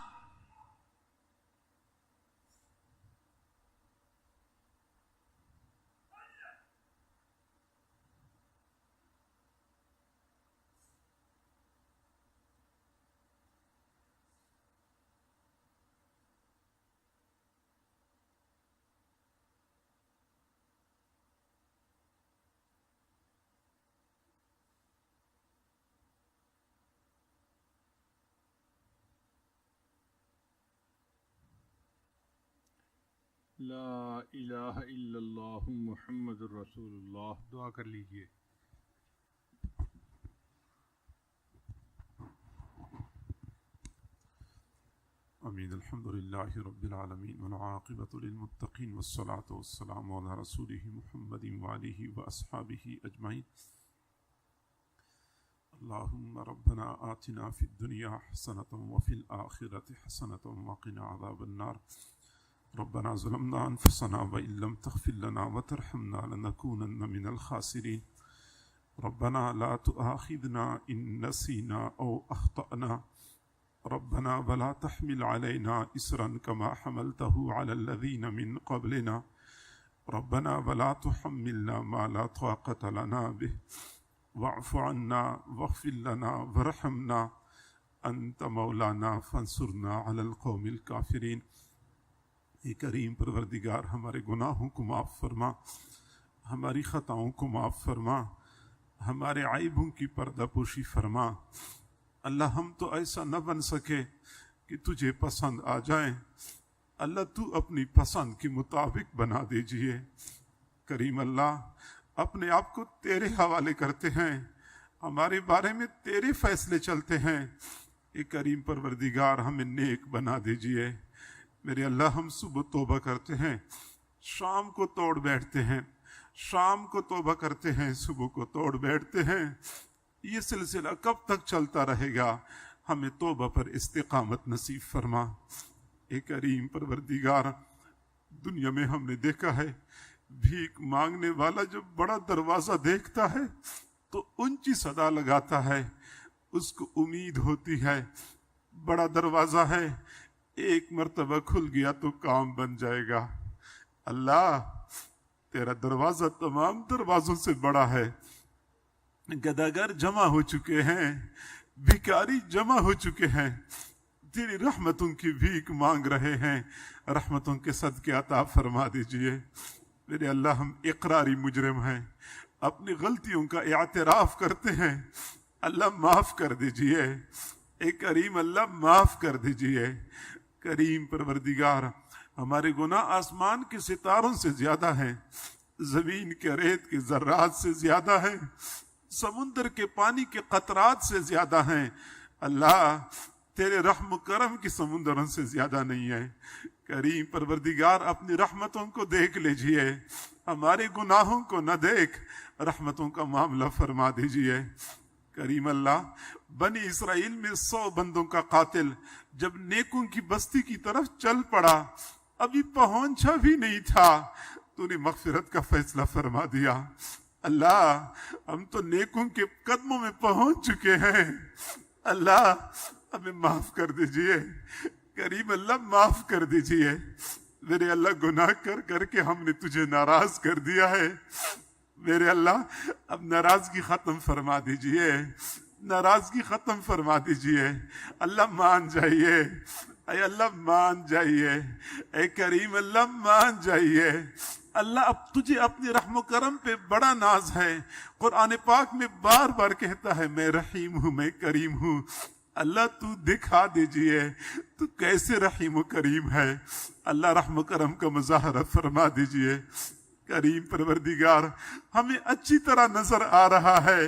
لا الہ الا اللہ محمد الرسول اللہ. دعا کر لیجئے. امین. الحمد للہ رب العالمین والعاقبۃ للمتقین والصلاۃ والسلام علی رسولہ محمد وآلہ واصحابہ اجمعین. اللہم ربنا آتنا فی الدنیا حسنۃ وفی الآخرۃ حسنۃ وقنا عذاب النار. ربنا ظلمنا انفسنا وان لم تغفر لنا وترحمنا لنكونن من الخاسرین. ربنا لا تؤاخذنا ان نسینا او اخطأنا. ربنا ولا تحمل علينا إصرا كما حملته على الذين من قبلنا. ربنا ولا تحملنا ما لا طاقة لنا به. واعف عنا واغفر لنا وارحمنا أنت مولانا فانصرنا على القوم الكافرين. اے کریم پروردگار ہمارے گناہوں کو معاف فرما، ہماری خطاؤں کو معاف فرما، ہمارے عیبوں کی پردہ پوشی فرما. اللہ ہم تو ایسا نہ بن سکے کہ تجھے پسند آ جائیں. اللہ تو اپنی پسند کے مطابق بنا دیجئے. کریم اللہ اپنے آپ کو تیرے حوالے کرتے ہیں، ہمارے بارے میں تیرے فیصلے چلتے ہیں. اے کریم پروردگار ہمیں نیک بنا دیجئے. میرے اللہ ہم صبح توبہ کرتے ہیں، شام کو توڑ بیٹھتے ہیں، شام کو توبہ کرتے ہیں، صبح کو توڑ بیٹھتے ہیں. یہ سلسلہ کب تک چلتا رہے گا؟ ہمیں توبہ پر استقامت نصیب فرما. اے کریم پروردگار دنیا میں ہم نے دیکھا ہے بھیک مانگنے والا جب بڑا دروازہ دیکھتا ہے تو اونچی صدا لگاتا ہے، اس کو امید ہوتی ہے بڑا دروازہ ہے، ایک مرتبہ کھل گیا تو کام بن جائے گا. اللہ تیرا دروازہ تمام دروازوں سے بڑا ہے. گداگر جمع ہو چکے ہیں، بھکاری جمع ہو چکے ہیں، تیری رحمتوں کی بھیک مانگ رہے ہیں. رحمتوں کے صدقے عطا فرما دیجئے. میرے اللہ ہم اقراری مجرم ہیں، اپنی غلطیوں کا اعتراف کرتے ہیں. اللہ معاف کر دیجئے. اے کریم اللہ معاف کر دیجئے. کریم پروردگار ہمارے گناہ آسمان کے ستاروں سے زیادہ ہیں، زمین کے ریت کے ذرات سے زیادہ ہیں، سمندر کے پانی کے قطرات سے زیادہ ہیں. اللہ تیرے رحم و کرم کی سمندروں سے زیادہ نہیں ہے. کریم پروردگار اپنی رحمتوں کو دیکھ لیجئے، ہمارے گناہوں کو نہ دیکھ، رحمتوں کا معاملہ فرما دیجئے. کریم اللہ بنی اسرائیل میں 100 بندوں کا قاتل جب نیکوں کی بستی کی طرف چل پڑا، ابھی پہنچا بھی نہیں تھا، تو نے مغفرت کا فیصلہ فرما دیا. اللہ ہم تو نیکوں کے قدموں میں پہنچ چکے ہیں. اللہ ہمیں معاف کر دیجئے. کریم اللہ معاف کر دیجئے. میرے اللہ گناہ کر کر کے ہم نے تجھے ناراض کر دیا ہے. میرے اللہ اب ناراضگی ختم فرما دیجئے، ناراضگی ختم فرما دیجئے. اللہ مان جائیے، اے اللہ مان جائیے. اے کریم اللہ مان جائیے. اللہ اب تجھے اپنی رحم و کرم پہ بڑا ناز ہے. قرآن پاک میں بار بار کہتا ہے میں رحیم ہوں، میں کریم ہوں. اللہ تو دکھا دیجئے تو کیسے رحیم و کریم ہے. اللہ رحم و کرم کا مظاہرہ فرما دیجئے. کریم پروردگار ہمیں اچھی طرح نظر آ رہا ہے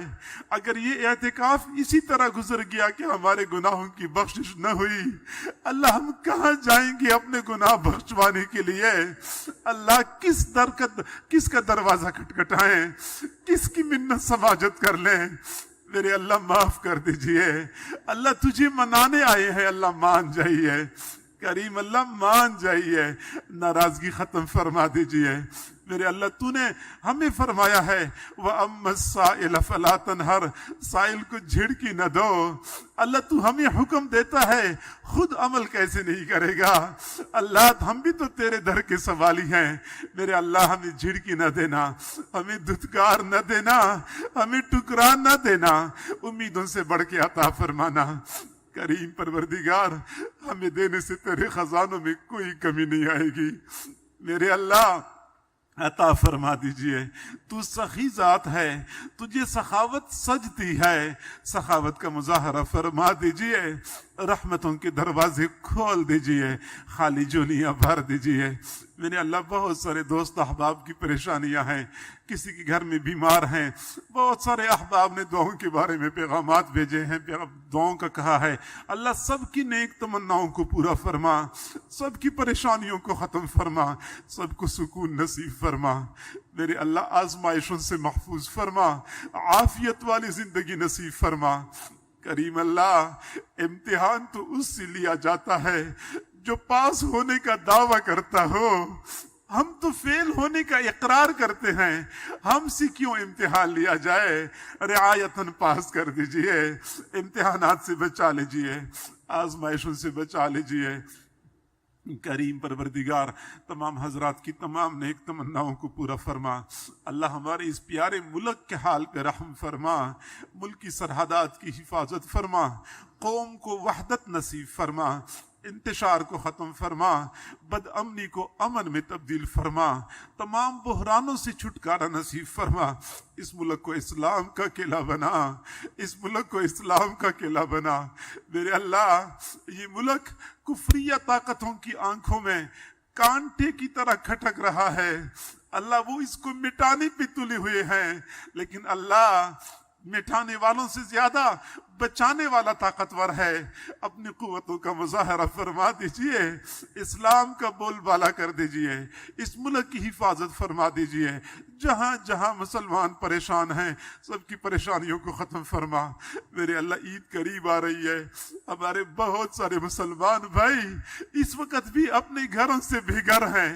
اگر یہ اعتکاف اسی طرح گزر گیا کہ ہمارے گناہوں کی بخشش نہ ہوئی، اللہ ہم کہاں جائیں گے اپنے گناہ بخشوانے کے لیے؟ اللہ کس کا دروازہ کھٹکھٹائیں، کس کی منت سماجت کر لیں؟ میرے اللہ معاف کر دیجئے. اللہ تجھے منانے آئے ہیں، اللہ مان جائیے. کریم اللہ مان جائیے. ناراضگی ختم فرما دیجئے. میرے اللہ تو نے ہمیں فرمایا ہے وَأَمَّا السَّائِلَ فَلَا تَنْهَرْ، سائل کو جھڑکی نہ دو۔ اللہ تو ہمیں حکم دیتا ہے، خود عمل کیسے نہیں کرے گا؟ اللہ ہم بھی تو تیرے در کے سوالی ہیں، میرے اللہ ہمیں جھڑکی نہ دینا، ہمیں دھتکار نہ دینا، ہمیں ٹکرا نہ دینا، امیدوں سے بڑھ کے عطا فرمانا۔ کریم پروردگار، ہمیں دینے سے تیرے خزانوں میں کوئی کمی نہیں آئے گی، میرے اللہ عطا فرما دیجئے۔ تو سخی ذات ہے، تجھے سخاوت سجتی ہے، سخاوت کا مظاہرہ فرما دیجئے، رحمتوں کے دروازے کھول دیجئے، خالی جھولیاں بھر دیجئے۔ میرے اللہ بہت سارے دوست احباب کی پریشانیاں ہیں، کسی کے گھر میں بیمار ہیں، بہت سارے احباب نے دعاؤں کے بارے میں پیغامات بھیجے ہیں، دعاؤں کا کہا ہے۔ اللہ سب کی نیک تمناؤں کو پورا فرما، سب کی پریشانیوں کو ختم فرما، سب کو سکون نصیب فرما۔ میرے اللہ آزمائشوں سے محفوظ فرما، عافیت والی زندگی نصیب فرما۔ کریم اللہ، امتحان تو اس سے لیا جاتا ہے جو پاس ہونے کا دعویٰ کرتا ہو، ہم تو فیل ہونے کا اقرار کرتے ہیں، ہم سے کیوں امتحان لیا جائے؟ رعایتاً پاس کر دیجئے، امتحانات سے بچا لیجئے، آزمائشوں سے بچا لیجئے۔ کریم پروردگار، تمام حضرات کی تمام نیک تمناؤں کو پورا فرما۔ اللہ ہمارے اس پیارے ملک کے حال پہ رحم فرما، ملک کی سرحدات کی حفاظت فرما، قوم کو وحدت نصیب فرما، انتشار کو ختم فرما، بد امنی کو امن میں تبدیل فرما، تمام بحرانوں سے چھٹکارا نصیب فرما۔ اس ملک کو اسلام کا قلعہ بنا، اس ملک کو اسلام کا قلعہ بنا۔ میرے اللہ، یہ ملک کفریہ طاقتوں کی آنکھوں میں کانٹے کی طرح کھٹک رہا ہے، اللہ وہ اس کو مٹانے پہ تلے ہوئے ہیں، لیکن اللہ مٹانے والوں سے زیادہ بچانے والا طاقتور ہے۔ اپنی قوتوں کا مظاہرہ فرما دیجئے، اسلام کا بول بالا کر دیجئے، اس ملک کی حفاظت فرما دیجئے۔ جہاں جہاں مسلمان پریشان ہیں، سب کی پریشانیوں کو ختم فرما۔ میرے اللہ، عید قریب آ رہی ہے، ہمارے بہت سارے مسلمان بھائی اس وقت بھی اپنے گھروں سے بے گھر ہیں،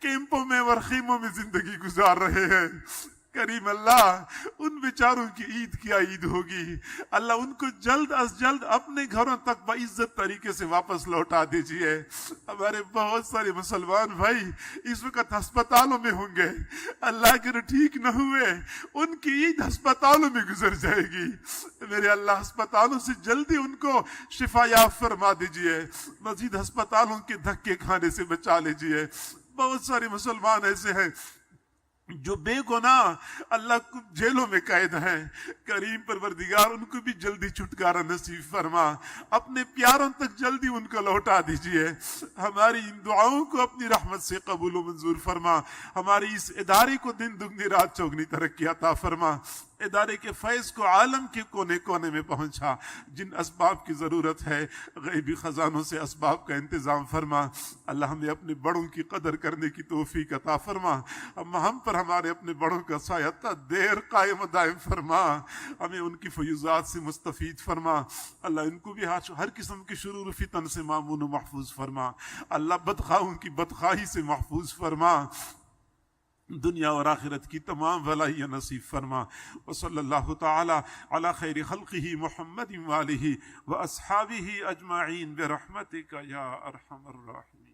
کیمپوں میں اور خیموں میں زندگی گزار رہے ہیں۔ کریم اللہ، ان بیچاروں کی عید کیا عید ہوگی؟ اللہ ان کو جلد از جلد اپنے گھروں تک باعزت طریقے سے واپس لوٹا دیجئے۔ ہمارے بہت سارے مسلمان بھائی اس وقت ہسپتالوں میں ہوں گے، اللہ اگر ٹھیک نہ ہوئے ان کی عید ہسپتالوں میں گزر جائے گی۔ میرے اللہ، ہسپتالوں سے جلدی ان کو شفا یاب فرما دیجئے، مزید ہسپتالوں کے دھکے کھانے سے بچا لیجئے۔ بہت سارے مسلمان ایسے ہیں جو بے گناہ اللہ کو جیلوں میں قید ہیں، کریم پروردگار ان کو بھی جلدی چھٹکارا نصیب فرما، اپنے پیاروں تک جلدی ان کو لوٹا دیجئے۔ ہماری ان دعاؤں کو اپنی رحمت سے قبول و منظور فرما، ہماری اس ادارے کو دن دگنی رات چوگنی ترقی عطا فرما، ادارے کے فیض کو عالم کے کونے کونے میں پہنچا۔ جن اسباب کی ضرورت ہے غیبی خزانوں سے اسباب کا انتظام فرما۔ اللہ ہمیں اپنے بڑوں کی قدر کرنے کی توفیق عطا فرما، ہم پر ہمارے اپنے بڑوں کا سایہ تا دیر قائم و دائم فرما، ہمیں ان کی فیوزات سے مستفید فرما۔ اللہ ان کو بھی ہر قسم کے شرور و فتن سے مامون و محفوظ فرما، اللہ بدخواہوں کی بدخواہی سے محفوظ فرما، دنیا اور آخرت کی تمام بھلائیاں نصیب فرما۔ وصلی اللہ تعالی علی خیر خلقہ محمد وآلہ واصحابہ اجمعین برحمتک یا ارحم الراحمین۔